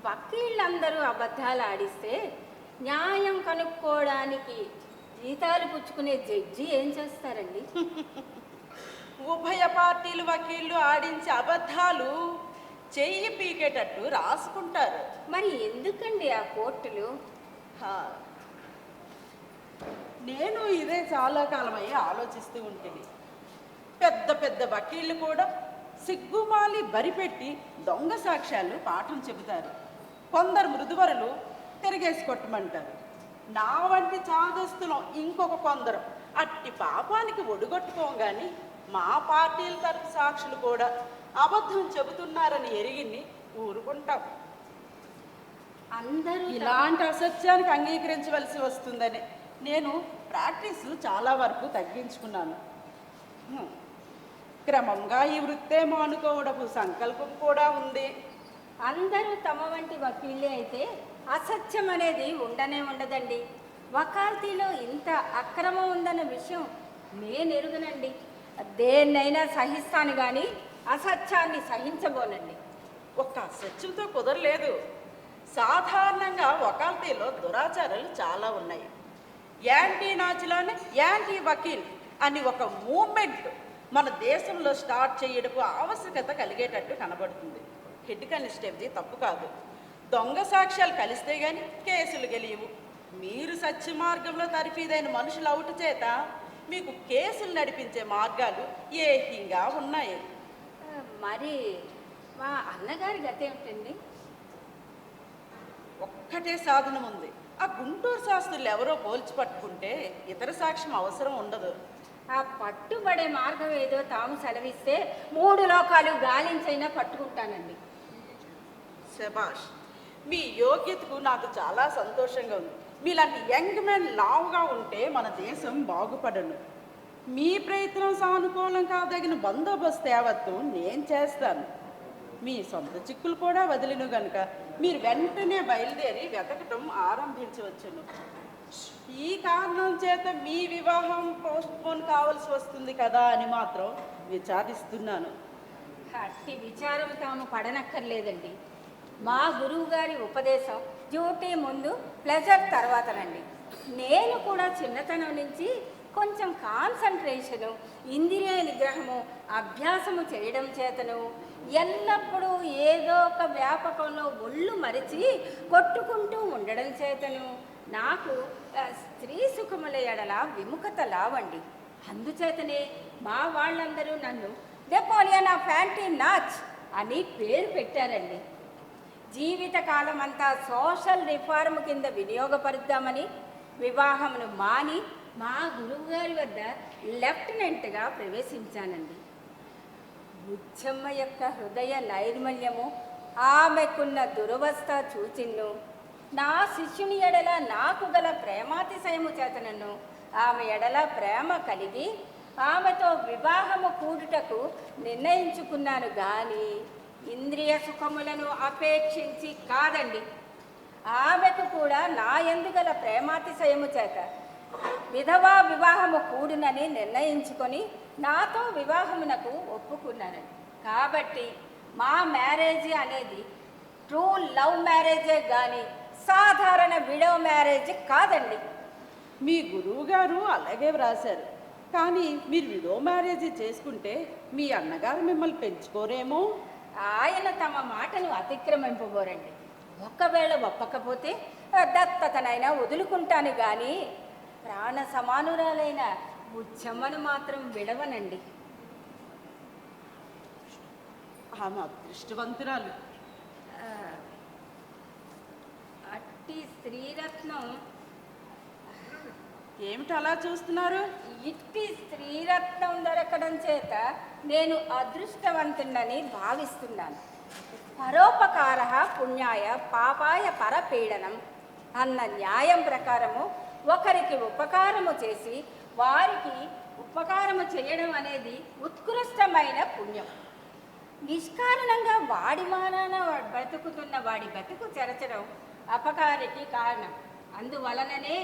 వకీళ్ళందరూ అబద్ధాలు ఆడిస్తే న్యాయం కనుక్కోవడానికి జీతాలు పుచ్చుకునే జడ్జి ఏం చేస్తారండి? ఉభయ పార్టీలు వకీళ్ళు ఆడించే అబద్ధాలు చెయ్యి పీకేటట్టు రాసుకుంటారు. మరి ఎందుకండి ఆ కోర్టులు? నేను ఇదే చాలా కాలమయ్యి ఆలోచిస్తూ ఉంటుంది. పెద్ద పెద్ద వకీళ్ళు కూడా సిగ్గుమాలి బరిపెట్టి దొంగ సాక్ష్యాలు పాఠం చెబుతారు. కొందరు మృదువరులు తిరిగేసి కొట్టమంటారు. నా వంటి చాదస్తులం ఇంకొక కొందరు అట్టి పాపానికి ఒడిగొట్టుకోగాని మా పార్టీల తరపు సాక్షులు కూడా అబద్ధం చెబుతున్నారని ఎరిగిని ఊరుకుంటాం. అందరూ ఇలాంటి అసత్యానికి అంగీకరించవలసి వస్తుందని నేను ప్రాక్టీసు చాలా వరకు తగ్గించుకున్నాను. క్రమంగా ఈ వృత్తే మానుకోవడపు సంకల్పం కూడా ఉంది. అందరూ తమ వంటి వకీళ్ళే అయితే అసత్యం అనేది ఉండనే ఉండదండి. వకాల్తీలో ఇంత అక్రమం ఉందన్న విషయం నేను ఎరుగనండి. దేన్నైనా సహిస్తాను కానీ అసత్యాన్ని సహించబోనండి. ఒక్క అసత్యంతో కుదరలేదు. సాధారణంగా వకాల్తీలో దురాచారాలు చాలా ఉన్నాయి. యాంటీ నాచులానే యాంటీ వకీల్ అని ఒక మూమెంట్ మన దేశంలో స్టార్ట్ చేయడపు ఆవశ్యకత కలిగేటట్టు కనబడుతుంది. హెడ్ కానిస్టేబుల్ తప్పు కాదు. దొంగ సాక్ష్యాలు కలిస్తే గాని కేసులు గెలియవు. మీరు సత్య మార్గంలో తరఫీదైన మనుషులు అవుట చేత మీకు కేసులు నడిపించే మార్గాలు ఏహీగా ఉన్నాయి. మరి మా అన్నగారి గత ఏమిటండి? ఒక్కటే సాధనం ఉంది. ఆ గుంటూరు శాస్త్రులు ఎవరో పోల్చి పట్టుకుంటే ఇతర సాక్ష్యం అవసరం ఉండదు. ఆ పట్టుబడే మార్గం ఏదో తాము సెలవిస్తే 3 లోకాలు గాలించైనా పట్టుకుంటానండి. శభాష్, మీ యోగ్యతకు నాకు చాలా సంతోషంగా ఉంది. మీలాంటి యంగ్ మెన్ లావుగా ఉంటే మన దేశం బాగుపడను. మీ ప్రయత్నం సానుకూలం కాదగిన బందోబస్తు యావత్తు నేను చేస్తాను. మీ సొంత చిక్కులు కూడా వదిలిను గనుక మీరు వెంటనే బయలుదేరి వెతకటం ఆరంభించవచ్చును. ఈ కారణం చేత మీ వివాహం పోస్ట్పోన్ కావాల్సి వస్తుంది కదా అని మాత్రం విచారిస్తున్నాను. అట్టి విచారం తాము పడనక్కర్లేదండి. మా గురువు గారి ఉపదేశం డ్యూటీ ముందు ప్లెజర్ తర్వాతనండి. నేను కూడా చిన్నతనం నుంచి కొంచెం కాన్సన్ట్రేషను, ఇంద్రియ నిగ్రహము, అభ్యాసము చేయడం చేతను ఎల్లప్పుడూ ఏదో ఒక వ్యాపకంలో ఒళ్ళు మరిచి కొట్టుకుంటూ ఉండడం చేతను నాకు స్త్రీ సుఖముల ఎడల విముఖత లావండి. అందుచేతనే మా వాళ్ళందరూ నన్ను నెపోలియన్ ఆఫ్ యాంటీ నాచ్ అని పేరు పెట్టారండి. జీవితకాలం అంతా సోషల్ రిఫార్మ్ కింద వినియోగపరుద్దామని వివాహమును మాని మా గురువుగారి వద్ద లెఫ్టినెంట్గా ప్రవేశించానండి. బుచ్చమ్మ యొక్క హృదయ నైర్మల్యము, ఆమెకున్న దురవస్థ చూచిన్ను నా శిష్యుని ఎడల నాకు గల ప్రేమాతిశయము చేతనను ఆమె ఎడల ప్రేమ కలిగి ఆమెతో వివాహము కూడుటకు నిర్ణయించుకున్నాను గాని ఇంద్రియ సుఖములను అపేక్షించి కాదండి. ఆమెకు కూడా నా యందు గల ప్రేమాతిశయము చేత విధవా వివాహము కూడునని నిర్ణయించుకొని నాతో వివాహమునకు ఒప్పుకున్నానండి. కాబట్టి మా మ్యారేజ్ అనేది ట్రూ లవ్ మ్యారేజే కానీ సాధారణ విడో మ్యారేజ్ కాదండి. మీ గురువు గారు అలాగే వ్రాశారు. కానీ మీరు విడో మ్యారేజ్ చేసుకుంటే మీ అన్నగారు మిమ్మల్ని పెంచుకోరేమో. ఆయన తమ మాటను అతిక్రమింపబోరండి. ఒకవేళ ఒప్పకపోతే దత్తతనైనా వదులుకుంటాను కానీ ప్రాణ సమానురాలైన బుచ్చమ్మను మాత్రం విడవనండి. ఆమె అదృష్టవంతురాలు. అట్టి స్త్రీరత్నం, ఏమిటి అలా చూస్తున్నారు? ఇట్టి స్త్రీరత్నం దొరకడం చేత నేను అదృష్టవంతుడని భావిస్తున్నాను. పరోపకార పుణ్యాయ పాపాయ పరపీడనం అన్న న్యాయం ప్రకారము ఒకరికి ఉపకారము చేసి వారికి ఉపకారము చేయడం అనేది ఉత్కృష్టమైన పుణ్యం. నిష్కారణంగా వాడి మానాన బ్రతుకుతున్న వాడి బతుకు చెరచడం అపకారికి కారణం. అందువలననే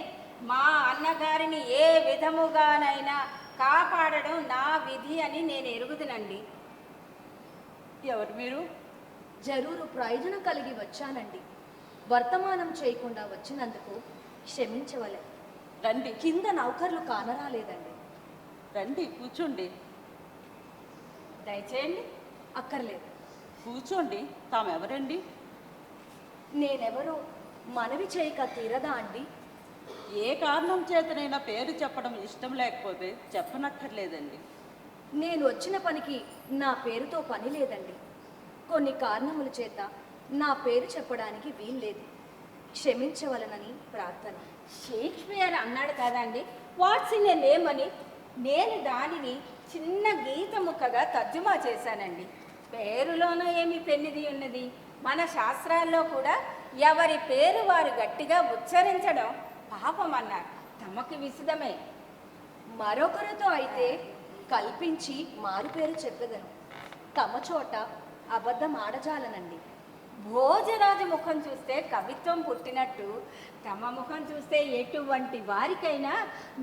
మా అన్నగారిని ఏ విధముగానైనా కాపాడడం నా విధి అని నేను ఎరుగుదునండి. ఎవరు మీరు? జరూరు ప్రయోజనం కలిగి వచ్చానండి. వర్తమానం చేయకుండా వచ్చినందుకు క్షమించవలే. రండి కింద నౌకర్లు కానరాలేదండి. రండి, కూర్చోండి. దయచేయండి. అక్కర్లేదు. కూర్చోండి. తామెవరండి? నేనెవరో మనవి చేయక తీరదా అండి? ఏ కారణం చేతనైనా పేరు చెప్పడం ఇష్టం లేకపోతే చెప్పనక్కర్లేదండి. నేను వచ్చిన పనికి నా పేరుతో పని లేదండి. కొన్ని కారణముల చేత నా పేరు చెప్పడానికి వీల్లేదు. క్షమించవలనని ప్రార్థన. షేక్స్పియర్ అన్నాడు కదండి, వాట్స్ ఇన్ ఏ నేమ్ అని. నేను దానిని చిన్న గీత ముక్కగా తర్జుమా చేశానండి. పేరులోన ఏమి పెన్నిది ఉన్నది? మన శాస్త్రాల్లో కూడా ఎవరి పేరు వారు గట్టిగా ఉచ్చరించడం పాపం అన్నారు. తమకి విసుదమే. మరొకరితో అయితే కల్పించి మారు పేరు చెప్పెదను. తమ చోట అబద్ధం ఆడజాలనండి. భోజరాజు ముఖం చూస్తే కవిత్వం పుట్టినట్టు తమ ముఖం చూస్తే ఎటువంటి వారికైనా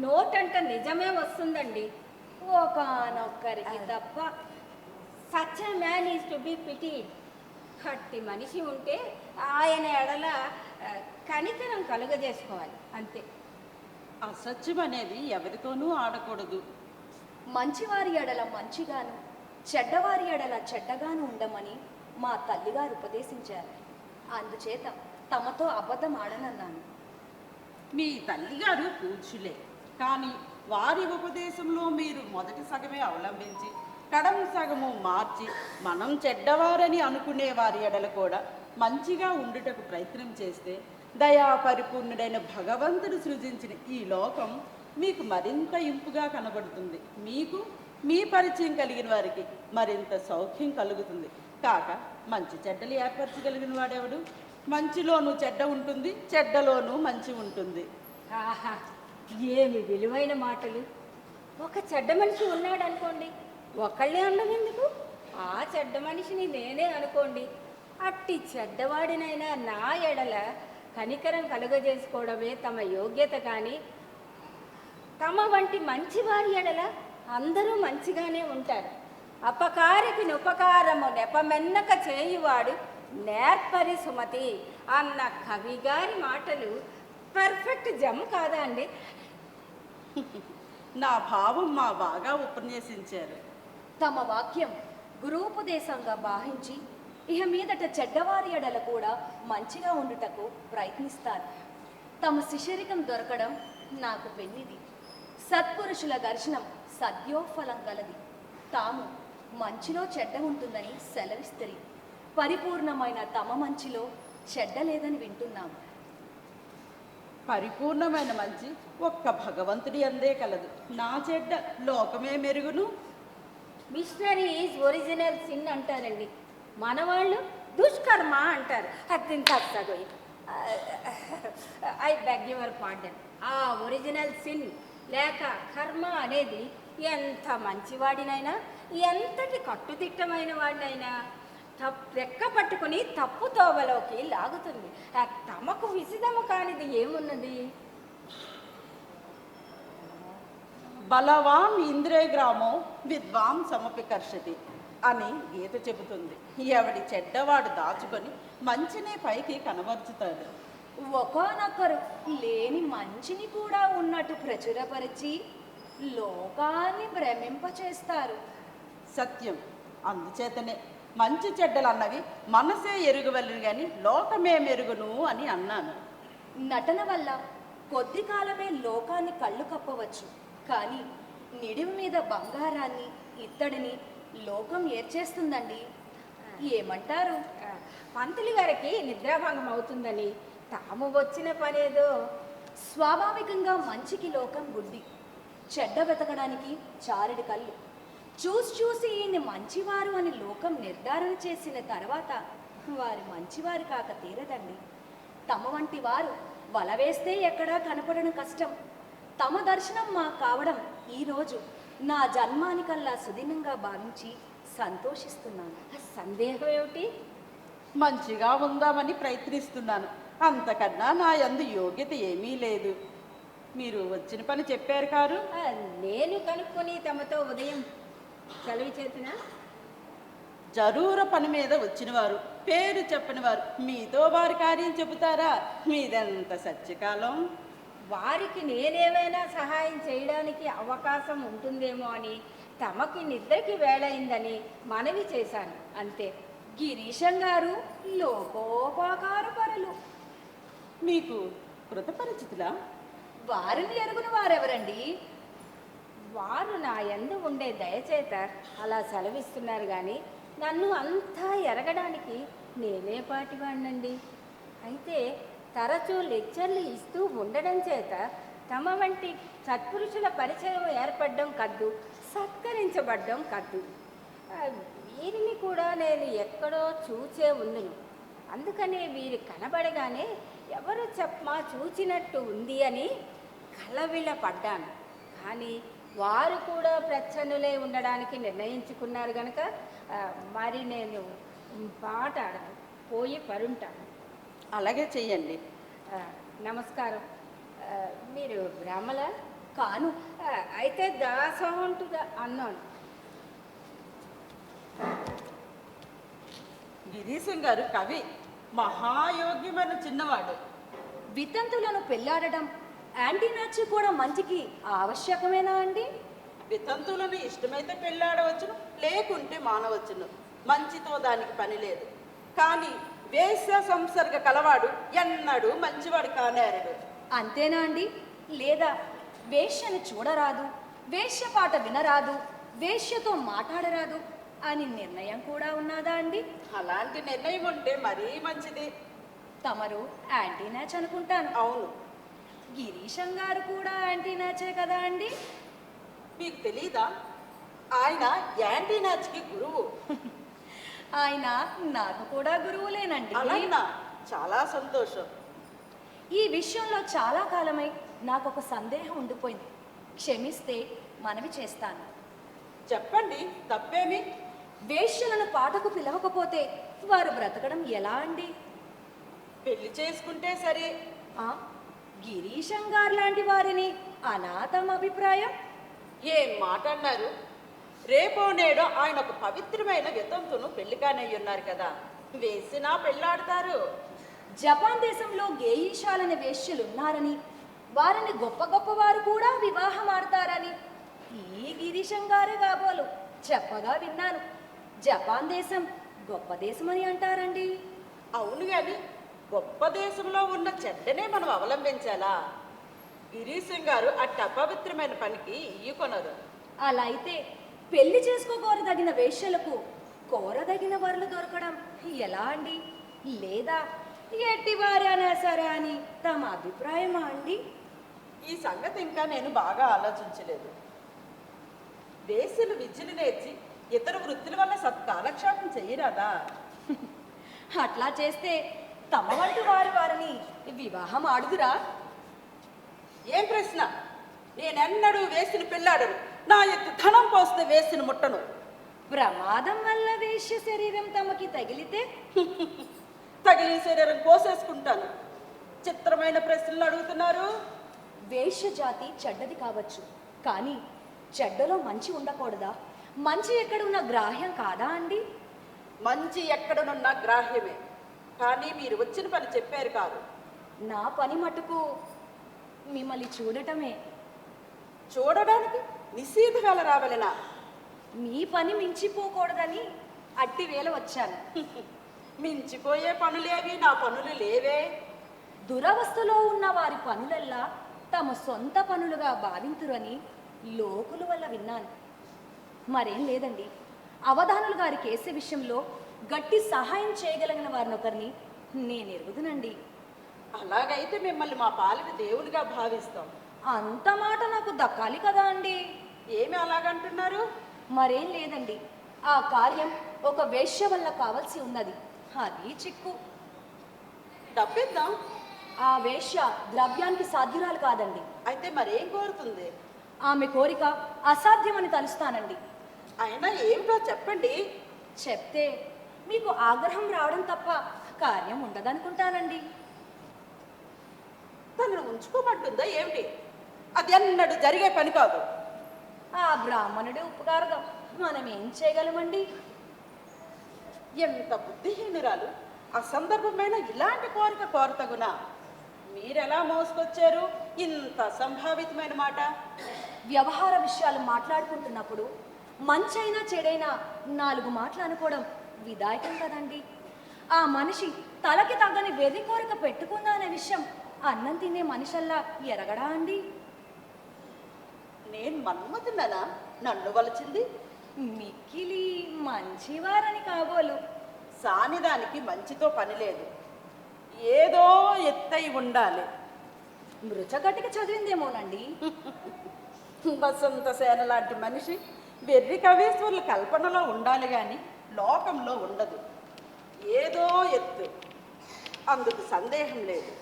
నోటంట నిజమే వస్తుందండి. ఒకానొక్కరికి తప్ప. Such a man is to be pitied. అట్టి మనిషి ఉంటే ఆయన ఎడల కనికరం కలుగజేసుకోవాలి, అంతే. అసత్యం అనేది ఎవరితోనూ ఆడకూడదు. మంచివారి ఎడల మంచిగాను, చెడ్డవారి ఎడల చెడ్డగాను ఉండమని మా తల్లిగారు ఉపదేశించారు. అందుచేత తమతో అబద్ధం ఆడనన్నాను. మీ తల్లిగారు పూజ్యులే, కానీ వారి ఉపదేశంలో మీరు మొదటి సగమే అవలంబించి కడం సగము మార్చి మనం చెడ్డవారని అనుకునే వారి ఎడల కూడా మంచిగా ఉండుటకు ప్రయత్నం చేస్తే దయా పరిపూర్ణుడైన భగవంతుడు సృజించిన ఈ లోకం మీకు మరింత ఇంపుగా కనబడుతుంది. మీకు మీ పరిచయం కలిగిన వారికి మరింత సౌఖ్యం కలుగుతుంది. కాక మంచి చెడ్డలు ఏర్పరచగలిగిన వాడెవడు? మంచిలోనూ చెడ్డ ఉంటుంది, చెడ్డలోనూ మంచి ఉంటుంది. ఆహా, ఏమి విలువైన మాటలు. ఒక చెడ్డ మనిషి ఉన్నాడు అనుకోండి, ఒకళ్ళే అనడం ఎందుకు? ఆ చెడ్డ మనిషిని నేనే అనుకోండి. అట్టి చెడ్డవాడినైనా నా ఎడల కనికరం కలుగజేసుకోవడమే తమ యోగ్యత. కానీ తమ వంటి మంచివారి ఎడల అందరూ మంచిగానే ఉంటారు. అపకారికి ఉపకారము నెపమెన్నక చేయువాడు నేర్పరి సుమతి అన్న కవిగారి మాటలు పర్ఫెక్ట్ జమ్ కాదా అండి? నా భావం మా బాగా ఉపన్యసించారు. తమ వాక్యం గురూపదేశంగా భావించి ఇహ మీదట చెడ్డవారి ఎడల కూడా మంచిగా ఉండుటకు ప్రయత్నిస్తారు. తమ శిష్యరికం దొరకడం నాకు పెన్నిది. సత్పురుషుల దర్శనం సద్యోఫలం గలది. తాము మంచిలో చెడ్డ ఉంటుందని సెలవిస్తరి. పరిపూర్ణమైన తమ మంచిలో చెడ్డ లేదని వింటున్నాము. పరిపూర్ణమైన మంచి ఒక్క భగవంతుడి అందే కలదు. నా చెడ్డ లోకమే మెరుగును. మిషనరీ ఈజ్ ఒరిజినల్ సిన్ అంటారండి, మనవాళ్ళు దుష్కర్మ అంటారు. అది ఐ బెగ్ యువర్ పార్డన్. ఆ ఒరిజినల్ సిన్ లేక కర్మ అనేది ఎంత మంచివాడినైనా, ఎంతటి కట్టుదిట్టమైన వాడినైనా రెక్క పట్టుకుని తప్పు తోవలోకి లాగుతుంది. తమకు విసిదము కానిది ఏమున్నది? బలవాన్ ఇంద్రే గ్రామో విద్వాం సమపికర్షతి అని గీత చెబుతుంది. ఎవడి చెడ్డవాడు దాచుకొని మంచినే పైకి కనబరుచుతాడు. ఒకనొకరు లేని మంచిని కూడా ఉన్నట్టు ప్రచురపరిచి లోకాన్ని భ్రమింపచేస్తారు. సత్యం. అందుచేతనే మంచి చెడ్డలు అన్నవి మనసే ఎరుగవలను కానీ లోకమే మెరుగును అని అన్నాను. నటన వల్ల కొద్ది కాలమే లోకాన్ని కళ్ళు కప్పవచ్చు, కానీ నిడివి మీద బంగారాన్ని ఇత్తడిని లోకం ఏర్చేస్తుందండి. ఏమంటారు? పంతులు గారికి నిద్రాభంగం అవుతుందని తాము వచ్చిన పనేదో. స్వాభావికంగా మంచికి లోకం గుడ్డి, చెడ్డ వెతకడానికి చారెడు కళ్ళు. చూసి ఈయన మంచివారు అని లోకం నిర్ధారణ చేసిన తర్వాత వారి మంచివారు కాక తీరదండి. తమ వంటి వారు వల వేస్తే ఎక్కడా కనపడడం కష్టం. తమ దర్శనం మాకు కావడం ఈరోజు నా జన్మానికల్లా సుదినంగా భావించి సంతోషిస్తున్నాను. సందేహం ఏమిటి? మంచిగా ఉందామని ప్రయత్నిస్తున్నాను. అంతకన్నా నా యందు యోగ్యత ఏమీ లేదు. మీరు వచ్చిన పని చెప్పారు కారు. నేను కనుక్కొని తమతో ఉదయం సెలవు చేతున. జరూర పని మీద వచ్చినవారు, పేరు చెప్పని వారు మీతో వారి కార్యం చెబుతారా? మీదెంత సత్యకాలం. వారికి నేనేమైనా సహాయం చేయడానికి అవకాశం ఉంటుందేమో అని తమకి నిద్రకి వేళయిందని మనవి చేశాను, అంతే. గిరీశం గారు లోకోపకార పరులు. మీకు కృతపరిచితులా? వారిని ఎరుగున వారెవరండి? వారు నా యందు ఉండే దయచేత అలా సెలవిస్తున్నారు, కానీ నన్ను అంతా ఎరగడానికి నేనే పాటివాడినండి. అయితే తరచూ లెక్చర్లు ఇస్తూ ఉండడం చేత తమ వంటి సత్పురుషుల పరిచయం ఏర్పడడం కద్దు, సత్కరించబడ్డం కద్దు. వీరిని కూడా నేను ఎక్కడో చూచే ఉందును. అందుకనే వీరు కనబడగానే ఎవరు చెప్పమా చూచినట్టు ఉంది అని కలవిల పడ్డాను. కానీ వారు కూడా ప్రచ్ఛన్నులే ఉండడానికి నిర్ణయించుకున్నారు కనుక మరి నేను పాట ఆడను, పోయి పరుంటాను. అలాగే చెయ్యండి. నమస్కారం. మీరు బ్రాహ్మల కాను. అయితే దాసోహంటుగా అన్నాను. గిరీశం గారు కవి, మహాయోగ్యమైన చిన్నవాడు. వితంతులను పెళ్లాడడం యాంటీనాచి కూడా మంచికి ఆవశ్యకమేనా అండి? వితంతువులను ఇష్టమైతే పెళ్ళాడవచ్చును, లేకుంటే మానవచ్చును. మంచితో దానికి పని లేదు. కానీ వేశ్య సంసర్గ కలవాడు ఎన్నడూ మంచివాడు కానేరడు. అంతేనా అండి? లేదా వేశ్యను చూడరాదు, వేశ్య పాట వినరాదు, వేశ్యతో మాట్లాడరాదు అని నిర్ణయం కూడా ఉన్నదా అండి? అలాంటి నిర్ణయం ఉంటే మరీ మంచిది. తమరు యాంటీనాచ్ అనుకుంటాను. అవును. గిరీశం గారు కూడా యాంటీనాచే కదా అండి? మీకు తెలీదా? ఆయన యాంటీనాచ్కి గురువు. ఆయన నాకు కూడా గురువులేనండి. అలానా? చాలా సంతోషం. ఈ విషయంలో చాలా కాలమై నాకు ఒక సందేహం ఉండిపోయింది. క్షమిస్తే మనవి చేస్తాను. చెప్పండి, తప్పేమి? వేశ్యలను పాటకు పిలవకపోతే వారు బ్రతకడం ఎలా అండి? పెళ్లి చేసుకుంటే సరే. గిరీశం గారు లాంటి వారిని అనాథం అభిప్రాయం. ఏం మాట్లాడినారు? రేపో నేడో ఆయన ఒక పవిత్రమైన వితంతును పెళ్లి కానయ్యున్నారు కదా, వేసినా పెళ్ళాడతారు. జపాన్ దేశంలో గేయిషాలని వేశ్యలున్నారని, వారిని గొప్ప గొప్ప వారు కూడా వివాహం ఆడతారని ఈ గిరీశం గారే కాబోలు చెప్పగా విన్నాను. జపాన్ దేశం గొప్ప దేశమని అంటారండి. అవును గాని గొప్ప దేశంలో ఉన్న చెడ్డనే మనం అవలంబించాలా? గిరీశం గారు అట్టి అపవిత్రమైన పనికి ఇయ్యకొనరు. అలా అయితే పెళ్లి చేసుకోగోరదగిన వేశ్యలకు కోరదగిన వరలు దొరకడం ఎలా అండి? లేదా ఎట్టి వారి అనే సరే అని తమ అభిప్రాయమా అండి? ఈ సంగతి ఇంకా నేను బాగా ఆలోచించలేదు. వేసులు విద్యలు నేర్చి ఇతర వృత్తుల వల్ల సత్కాలక్షేపం చెయ్యరాదా? అట్లా చేస్తే తమ వంటి వారిని వివాహం ఆడుదురా? ఏం ప్రశ్న? నేనెన్నడూ వేసిన పెళ్ళాడను. నా ఎత్తు ధనం పోస్తే వేసిన ముట్టను. ప్రమాదం వల్ల వేశ్య శరీరం తమకి తగిలితే తగిలి శరీరం కోసేసుకుంటాను. చిత్రమైన ప్రశ్నలు అడుగుతున్నారు. వేశ్య జాతి చెడ్డది కావచ్చు, కానీ చెడ్డలో మంచి ఉండకూడదా? మంచి ఎక్కడున్న గ్రాహ్యం కాదా అండి? మంచి ఎక్కడనున్న గ్రాహ్యమే, కానీ మీరు వచ్చిన పని చెప్పారు కాదు. నా పని మటుకు మిమ్మల్ని చూడటమే. చూడడానికి నిశీధ వేళ రావలెనా? మీ పని మించిపోకూడదని అట్టి వేళ వచ్చాను. మించిపోయే పనులేవి నా పనులు లేవే. దురవస్థలో ఉన్న వారి పనులల్లా తమ సొంత పనులుగా భావింతురని లోకుల వల్ల విన్నాను. మరేం లేదండి, అవధానులు గారి కేసు విషయంలో గట్టి సహాయం చేయగలిగిన వారినొకరిని నేను ఎరుగుదునండి. అలాగైతే మిమ్మల్ని మా పాలిట దేవునిగా భావిస్తాం. అంత మాట నాకు దక్కాలి కదా అండి. ఏమి అలాగంటున్నారు? మరేం లేదండి, ఆ కార్యం ఒక వేశ్య వల్ల కావలసి ఉన్నది. అది చిక్కు. డబ్బిద్దాం. ఆ వేశ్య ద్రవ్యానికి సాధ్యురాలు కాదండి. అయితే మరేం కోరుతుంది? ఆమె కోరిక అసాధ్యమని తలుస్తానండి. అయినా ఏమిటో చెప్పండి. చెప్తే మీకు ఆగ్రహం రావడం తప్ప కార్యం ఉండదనుకుంటానండి. తనను ఉంచుకోమంటుందా ఏమిటి? అది ఎన్నడూ జరిగే పని కాదు. ఆ బ్రాహ్మణుడి ఉపకారంగా మనం ఏం చేయగలమండి? ఎంత బుద్ధిహీనురాలు! అసందర్భమైన ఇలాంటి కోరిక కోరతగునా? మీరెలా మోసుకొచ్చారు ఇంత సంభావితమైన మాట? వ్యవహార విషయాలు మాట్లాడుకుంటున్నప్పుడు మంచైనా చెడైనా 4 మాటలు అనుకోవడం విధాయకం కదండి. ఆ మనిషి తలకి తగ్గని వెర్రి కోరిక పెట్టుకుందా అనే విషయం అన్నం తినే మనిషల్లా ఎరగడా అండి? నేను మన్మథున్నానా నన్ను వలచింది? మిక్కిలి మంచివారని కాబోలు. సానిదానికి మంచితో పని లేదు, ఏదో ఎత్తై ఉండాలి. మృచగట్టిక చదివిందేమోనండి. వసంత సేన లాంటి మనిషి వెర్రి కవీశ్వరుల కల్పనలో ఉండాలి కానీ లోకంలో ఉండదు. ఏదో ఎత్తు, అందుకు సందేహం లేదు.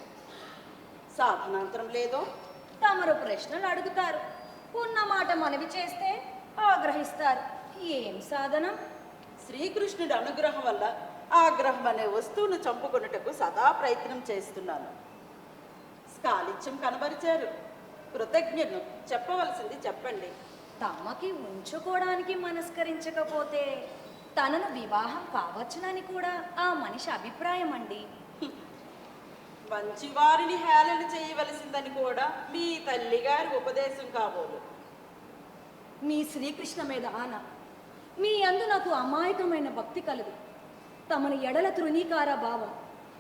సాధనాంతరం లేదో? తమరు ప్రశ్నలు అడుగుతారు, ఉన్న మాట మనవి చేస్తే ఆగ్రహిస్తారు. ఏం సాధనం? శ్రీకృష్ణుడి అనుగ్రహం వల్ల ఆగ్రహం అనే వస్తువును చంపుకొనుటకు సదా ప్రయత్నం చేస్తున్నాను. స్కాలిత్యం కనబరిచారు, కృతజ్ఞను. చెప్పవలసింది చెప్పండి. తమకి ఉంచుకోవడానికి మనస్కరించకపోతే తనను వివాహం కావచ్చునని కూడా ఆ మనిషి అభిప్రాయం అండి. మంచివారిని హేళన చేయవలసిందని కూడా మీ తల్లిగారి ఉపదేశం కాబోలు. మీ శ్రీకృష్ణ మీద ఆన, మీ యందు నాకు అమాయకమైన భక్తి కలదు. తమని ఎడల తృణీకార భావం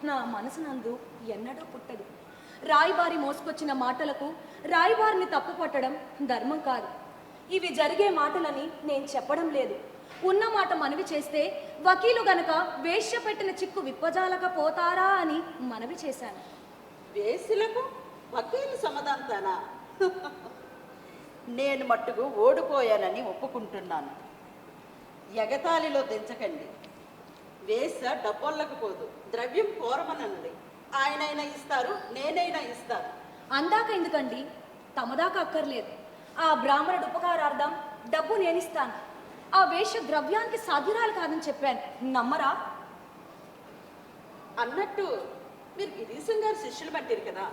నా మనసునందు ఎన్నడూ పుట్టదు. రాయిబారి మోసుకొచ్చిన మాటలకు రాయిబారిని తప్పు పట్టడం ధర్మం కాదు. ఇవి జరిగే మాటలని నేను చెప్పడం లేదు. ఉన్న మాట మనవి చేస్తే వకీలు గనక వేశ్య పెట్టిన చిక్కు విప్పజాలకపోతారా అని మనవి చేశాను. వేసులకు వకీలు సమదంతానా? నేను మట్టుకు ఓడిపోయానని ఒప్పుకుంటున్నాను. ఎగతాళిలో దించకండి. వేస డబ్బొల్లకు పోదు, ద్రవ్యం కోరమనండి. ఆయనైనా ఇస్తారు, నేనైనా ఇస్తాను. అందాక ఎందుకండి? తమదాకా అక్కర్లేదు. ఆ బ్రాహ్మణుడు ఉపకారార్థం డబ్బు నేనిస్తాను. ఆ వేశ్య ద్రవ్యానికి సాధ్యురాలు కాదని చెప్పాను, నమ్మరా? అన్నట్టు మీరు గిరీశం గారు శిష్యులు పట్టారు కదా,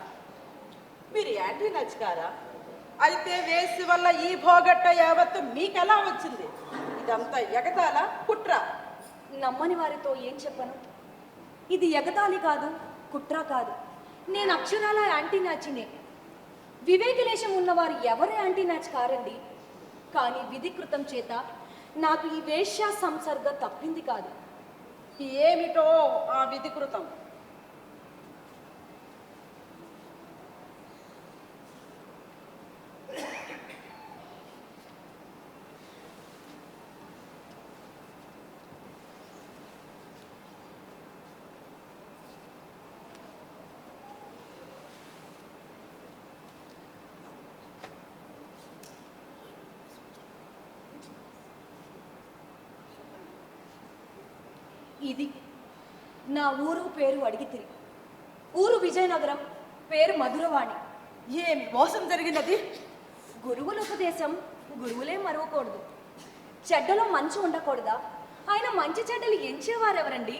మీరు యాంటీ నచ్చుకారా? అయితే వేసి వల్ల ఈ భోగట్ట యావత్తు మీకెలా వచ్చింది? ఇదంతా ఎగతాల కుట్ర? నమ్మని వారితో ఏం చెప్పను? ఇది ఎగతాళి కాదు, కుట్ర కాదు. నేను అక్షరాల యాంటీ నాచినే. వివేకలేశం ఉన్నవారు ఎవరు యాంటీ నాచ్ కారండి. కానీ విధికృతం చేత నాకు ఈ వేశ్యా సంసర్గ తప్పింది కాదు. ఏమిటో ఆ విధికృతం? ఇది నా ఊరు పేరు అడిగితిరి. ఊరు విజయనగరం, పేరు మధురవాణి. ఏమి మోసం జరిగినది? గురువుల ఉపదేశం గురువులే మరవకూడదు. చెడ్డలో మంచి ఉండకూడదా? ఆయన మంచి చెడ్డలు ఎంచేవారెవరండి?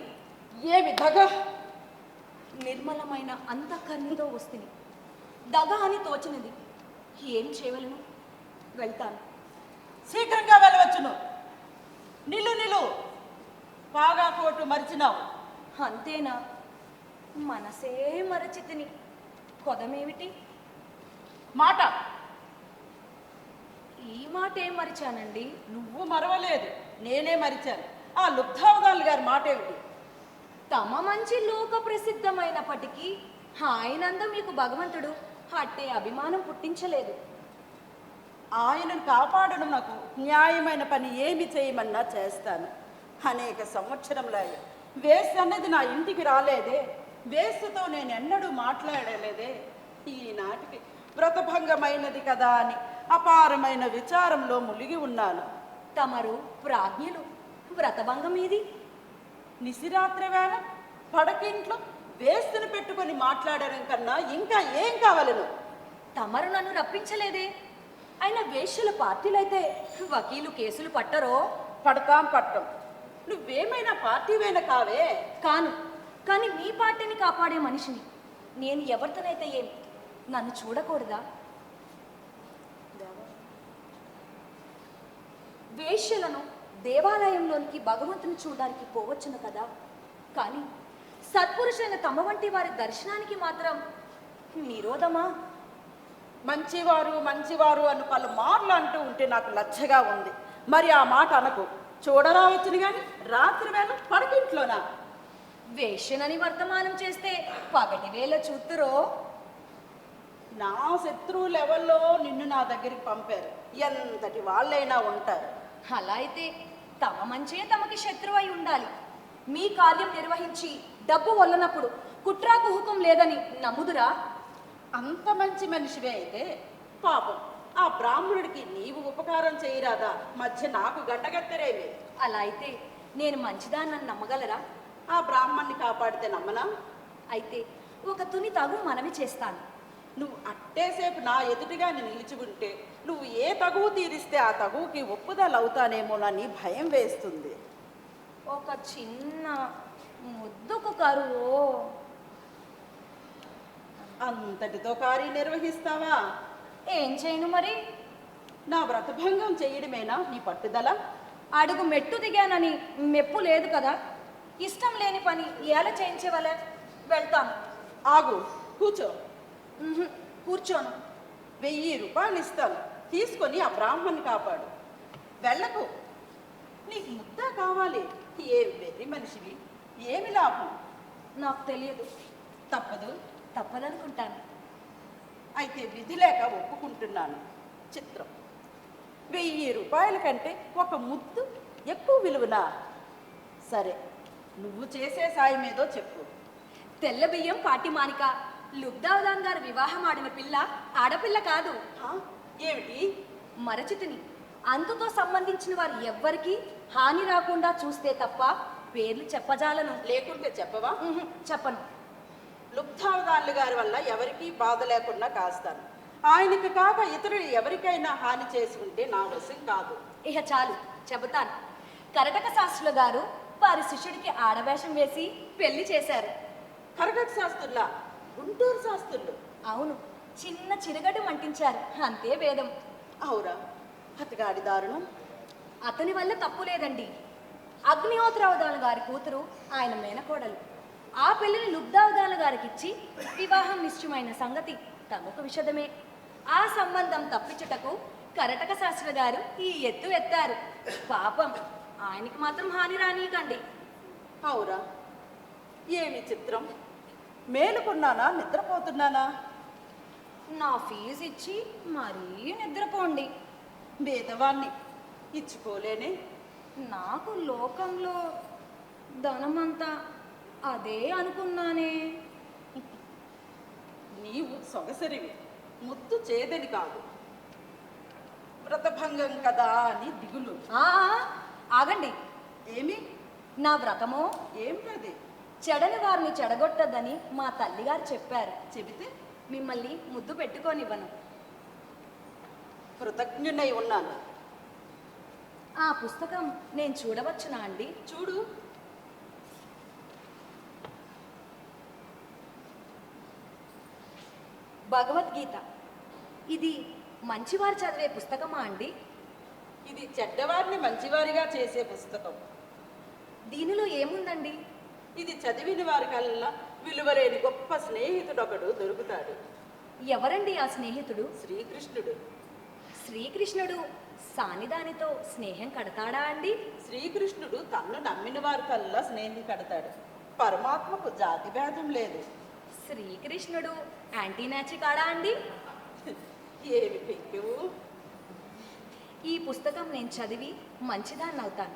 ఏమి దగ? నిర్మలమైన అంతఃకరణతో వస్తుంది. దగ అని తోచినది. ఏం చేయవలను? వెళ్తాను. శీఘ్రంగా వెళ్ళవచ్చును. నిలు బాగా కోటు మరిచినావు. అంతేనా? మనసే మరచితిని. కొదమేమిటి? మాట. ఈ మాట ఏం మరిచానండి? నువ్వు మరవలేదు, నేనే మరిచాను. ఆ లుబ్ధావదాలు గారి మాట ఏమిటి? తమ మంచి లోక ప్రసిద్ధమైనప్పటికీ ఆయనందు మీకు భగవంతుడు అట్టే అభిమానం పుట్టించలేదు. ఆయనను కాపాడడం నాకు న్యాయమైన పని ఏమి చేయమన్నా చేస్తాను. అనేక సంవత్సరంలో వేస్ అన్నది నా ఇంటికి రాలేదే, వేసుతో నేను ఎన్నడూ మాట్లాడలేదే. ఈనాటికి వ్రతభంగమైనది కదా అని అపారమైన విచారంలో మునిగి ఉన్నాను. తమరు ప్రాజ్ఞులు. వ్రతభంగం ఏది? నిశిరాత్రి వేళ పడకింట్లో వేస్తుని పెట్టుకొని మాట్లాడడం కన్నా ఇంకా ఏం కావాలను? తమరు నన్ను రప్పించలేదే. అయినా వేశ్యల పార్టీలైతే వకీలు కేసులు పట్టరో? పట్టం. నువ్వేమైనా పార్టీవైనా కావే? కాను. కానీ మీ పార్టీని కాపాడే మనిషిని. నేను ఎవరితోనైతే ఏం? నన్ను చూడకూడదా? వేశ్యలను దేవాలయంలోనికి భగవంతుని చూడడానికి పోవచ్చును కదా. కానీ సత్పురుషులైన తమ వంటి వారి దర్శనానికి మాత్రం నిరోధమా? మంచివారు అని పలుమార్లు అంటూ ఉంటే నాకు లజ్జగా ఉంది. మరి ఆ మాట అనకు. చూడరావచ్చును కానీ రాత్రి వేళ పడకింట్లోనా? వేశ్యనని వర్తమానం చేస్తే పగటి వేళ చూతురో? నా శత్రువులు ఎవరిలో నిన్ను నా దగ్గరికి పంపారు. ఎంతటి వాళ్ళైనా ఉంటారు. అలా అయితే తమ మంచే తమకి శత్రువు అయి ఉండాలి. మీ కార్యం నిర్వహించి డబ్బు వల్లనప్పుడు కుట్రాకుహుకం లేదని నమ్ముదురా? అంత మంచి మనిషివే అయితే పాపం ఆ బ్రాహ్మణుడికి నీవు ఉపకారం చేయరాదా? మధ్య నాకు గడ్డగత్తరేమి? అలా అయితే నేను మంచిదాన్నని నమ్మగలరా? ఆ బ్రాహ్మణ్ణి కాపాడితే నమ్మనా? అయితే ఒక తుని తగు మనవి చేస్తాను. నువ్వు అట్టేసేపు నా ఎదుటిగా నేను నిలిచి ఉంటే నువ్వు ఏ తగువు తీరిస్తే ఆ తగువుకి ఒప్పుదల అవుతానేమోనని భయం వేస్తుంది. ఒక చిన్న ముద్దుకు కరువు. అంతటితో కార్యం నిర్వహిస్తావా? ఏం చేయను మరి? నా వ్రతభంగం చేయడమేనా నీ పట్టుదల? అడుగు మెట్టు దిగానని మెప్పు లేదు కదా. ఇష్టం లేని పని ఎలా చేయించేవలే? వెళ్తాను. ఆగు, కూర్చో. కూర్చోను. 1000 రూపాయలు ఇస్తాను, తీసుకొని ఆ బ్రాహ్మణ్ణి కాపాడు. వెళ్ళకు. నీకు ముద్ద కావాలి. ఏం వెర్రి మనిషివి, ఏమి లాభం? నాకు తెలియదు. తప్పదు. తప్పదనుకుంటాను. అయితే విధి లేక ఒప్పుకుంటున్నాను. చిత్రం. 1000 రూపాయల కంటే ఒక ముద్దు ఎక్కువ విలువనా? సరే, నువ్వు చేసే సాయం ఏదో చెప్పు. తెల్ల బియ్యం పాటి మానిక. లుబ్దావదాన్ గారు వివాహం ఆడిన పిల్ల ఆడపిల్ల కాదు. ఏమిటి? మరచితిని. అందుతో సంబంధించిన వారు ఎవ్వరికీ హాని రాకుండా చూస్తే తప్ప పేర్లు చెప్పజాలను. లేకుంటే చెప్పవా? చెప్పను. లుబ్ధావదాన్లు గారి వల్ల ఎవరికీ బాధ లేకుండా కాస్తాను. ఆయనకు కాక ఇతరులు ఎవరికైనా హాని చేసి ఉంటే నా వశం కాదు. ఇక చాలు, చెబుతాను. కరటక శాస్త్రులు గారు వారి శిష్యుడికి ఆడవేషం వేసి పెళ్లి చేశారు. కరటక శాస్త్రులా? గుంటూరు శాస్త్రులు? అవును. చిన్న చిరగడు మంటించారు, అంతే భేదం. అవురా? అతగాడి దారుణం. అతని వల్ల తప్పు లేదండి. అగ్నిహోత్రావదాలు గారి కూతురు ఆయన మేనకోడలు. ఆ పెళ్లిని లుబ్దావదాలు గారికి ఇచ్చి వివాహం నిశ్చయమైన సంగతి తమకు విషదమే. ఆ సంబంధం తప్పించుటకు కరటక శాస్త్రి గారు ఈ ఎత్తు ఎత్తారు. పాపం, ఆయనకి మాత్రం హాని రానీయకండి. అవురా? ఏమి చిత్రం. మేలుకున్నానా నిద్రపోతున్నానా? నా ఫీజు ఇచ్చి మరీ నిద్రపోండి. భేదవాన్ని ఇచ్చుకోలేనే. నాకు లోకంలో ధనమంతా అదే అనుకున్నానే. నీవు సొగసరివి, ముద్దు చేదని కాదు. వ్రతభంగం కదా అని దిగులు. ఆగండి. ఏమి? నా వ్రతమో ఏమిటది? చెడని వారిని చెడగొట్టద్దని మా తల్లిగారు చెప్పారు. చెబితే మిమ్మల్ని ముద్దు పెట్టుకోనివ్వను. కృతజ్ఞునై ఉన్నాను. ఆ పుస్తకం నేను చూడవచ్చునా అండి? చూడు. భగవద్గీత. ఇది మంచివారు చదివే పుస్తకమా అండి? ఇది చెడ్డవారిని మంచివారిగా చేసే పుస్తకం. దీనిలో ఏముందండి? ఇది చదివిన వారికల్లా విలువలేని గొప్ప స్నేహితుడొకడు దొరుకుతాడు. ఎవరండి ఆ స్నేహితుడు? శ్రీకృష్ణుడు. శ్రీకృష్ణుడు సానిదానితో స్నేహం కడతాడా అండి? శ్రీకృష్ణుడు తన్ను నమ్మిన వారికల్లా స్నేహం కడతాడు. పరమాత్మకు జాతి భేదం లేదు. శ్రీకృష్ణుడు యాంటీనాచి కాడా అండి? ఏమి పెక్కు. ఈ పుస్తకం నేను చదివి మంచిదాన్ని అవుతాను.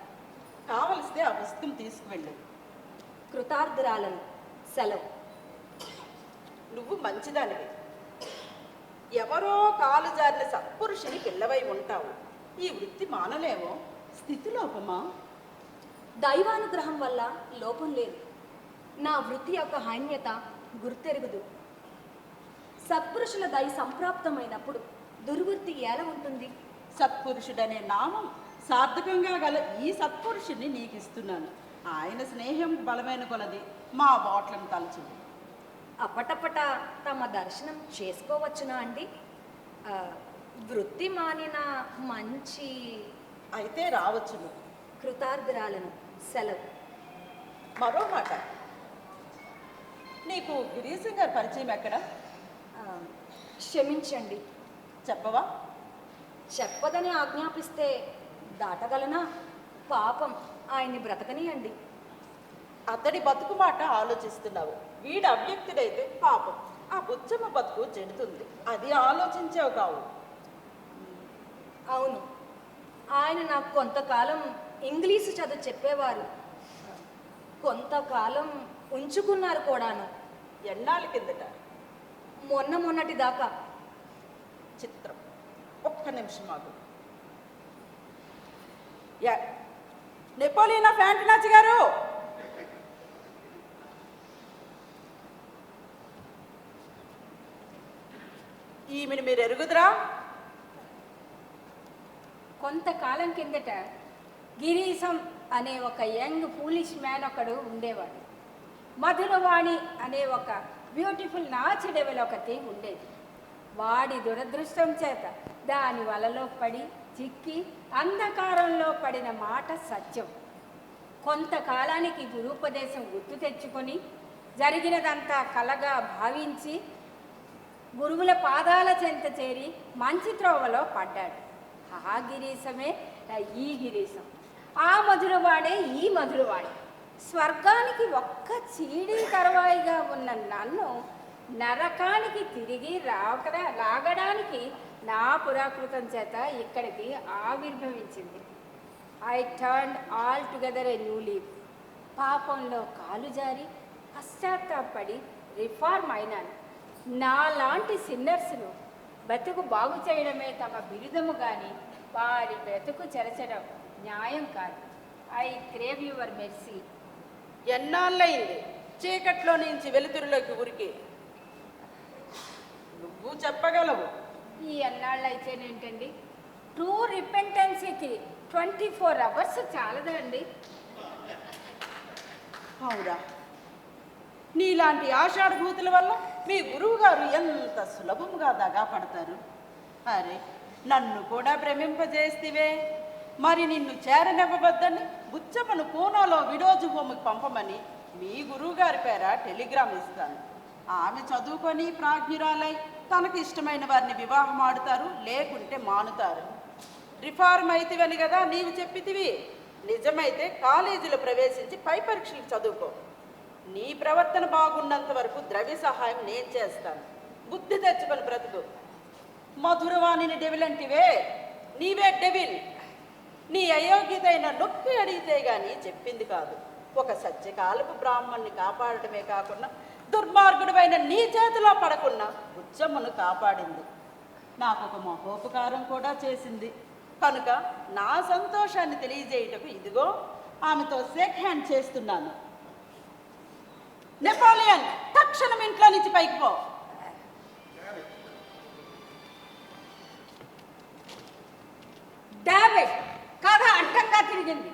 కావలిస్తే ఆ పుస్తకం తీసుకువెళ్ళు. కృతార్థురాలను. సెలవు. నువ్వు మంచిదానివి. ఎవరో కాలు జారిన సత్పురుషుని పిల్లవై ఉంటావు. ఈ వృత్తి మానలేమో. స్థితిలోపమా? దైవానుగ్రహం వల్ల లోపం లేదు. నా వృత్తి యొక్క హైన్యత గుర్తెరుగుదు. సత్పురుషుల దయ సంప్రాప్తమైనప్పుడు దుర్వృత్తి ఎలా ఉంటుంది? సత్పురుషుడనే నామం సార్థకంగా గల ఈ సత్పురుషుడిని నీకు ఇస్తున్నాను. ఆయన స్నేహం బలమైన కొలది మా బాట్లను తలచుడు. అప్పటప్పట తమ దర్శనం చేసుకోవచ్చునా అండి? వృత్తి మానిన మంచి అయితే రావచ్చును. కృతార్థురాలను. సెలవు. మరో మాట, నీకు గిరీశం గారి పరిచయం ఎక్కడ? క్షమించండి, చెప్పవా? చెప్పదని ఆజ్ఞాపిస్తే దాటగలనా? పాపం, ఆయన్ని బ్రతకనియండి. అతడి బతుకు మాట ఆలోచిస్తున్నావు. వీడు అవ్యక్తుడైతే పాపం ఆ బుచ్చమ్మ బతుకు చెడుతుంది. అది ఆలోచించావు కావు. అవును, ఆయన నాకు కొంతకాలం ఇంగ్లీషు చదువు చెప్పేవారు. కొంతకాలం ఉంచుకున్నారు కూడాను. ఎన్నాళ్ళ కిందట? మొన్నటి దాకా. చిత్రం. ఒక్క నిమిషం ఆగు. నెపోలియన్ ఫ్యాంటనాచి గారు, ఈమెను మీరు ఎరుగుదురా? కొంతకాలం కిందట గిరీశం అనే ఒక యంగ్ ఫూలిష్ మ్యాన్ ఒకడు ఉండేవాడు. మధురవాణి అనే ఒక బ్యూటిఫుల్ నాచుడెవల్ ఒకటి ఉండేది. వాడి దురదృష్టం చేత దాని వలలో పడి చిక్కి అంధకారంలో పడిన మాట సత్యం. కొంతకాలానికి గురూపదేశం గుర్తు తెచ్చుకొని జరిగినదంతా కలగా భావించి గురువుల పాదాల చెంత చేరి మంచి త్రోవలో పడ్డాడు. ఆ గిరీశమే ఈ గిరీశం. ఆ మధురవాడే ఈ మధురవాడే. స్వర్గానికి ఒక్క చీడీ తరువాయిగా ఉన్న నన్ను నరకానికి తిరిగి లాగడానికి నా పురాకృతం చేత ఇక్కడికి ఆవిర్భవించింది. I turn all together a new leaf. పాపంలో కాలు జారి పశ్చాత్తాపడి రిఫార్మ్ అయినాను. నాలాంటి సిన్నర్స్ను బ్రతుకు బాగు చేయడమే తమ బిరుదము కానీ వారి బ్రతుకు చెరచడం న్యాయం కాదు. I crave your mercy. ఎన్నాళ్ళయింది చీకట్లో నుంచి వెలుతురులోకి ఉరికి? నువ్వు చెప్పగలవు. ఈ ఎన్నాళ్ళు అయితేనేంటండి, ట్రూ రిపెంటెన్సీకి 24 hours చాలదండి. అవురా, నీలాంటి ఆషాఢభూతుల వల్ల మీ గురువు గారు ఎంత సులభముగా దగా పడతారు. అరే, నన్ను కూడా భ్రమింపజేస్తివే. మరి నిన్ను చేరనివ్వవద్దని బుచ్చమ్మను పూనాలో విడోజు హోముకి పంపమని మీ గురువుగారి పేర టెలిగ్రామ్ ఇస్తాను. ఆమె చదువుకొని ప్రాజ్ఞురాలై తనకు ఇష్టమైన వారిని వివాహం ఆడుతారు, లేకుంటే మానుతారు. రిఫార్మ్ అయితివని కదా నీవు చెప్పితివి. నిజమైతే కాలేజీలో ప్రవేశించి పై పరీక్షలు చదువుకో. నీ ప్రవర్తన బాగున్నంత వరకు ద్రవ్య సహాయం నేను చేస్తాను. బుద్ధి తెచ్చుకొని బ్రతుకు. మధురవాణిని డెవిల్ అంటివే, నీవే డెవిల్. నీ అయోగ్యతైన నొక్కి అడిగితే గాని చెప్పింది కాదు. ఒక సత్యకాలపు బ్రాహ్మణ్ణి కాపాడటమే కాకుండా దుర్మార్గుడివైన నీ చేతిలో పడకుండా బుచ్చమ్మను కాపాడింది. నాకు ఒక మహోపకారం కూడా చేసింది కనుక నా సంతోషాన్ని తెలియజేయుటకు ఇదిగో ఆమెతో షేక్ హ్యాండ్ చేస్తున్నాను. నెపోలియన్, తక్షణం ఇంట్లో నుంచి పైకి పో. డాబెట్ కథ అడ్డంగా తిరిగింది.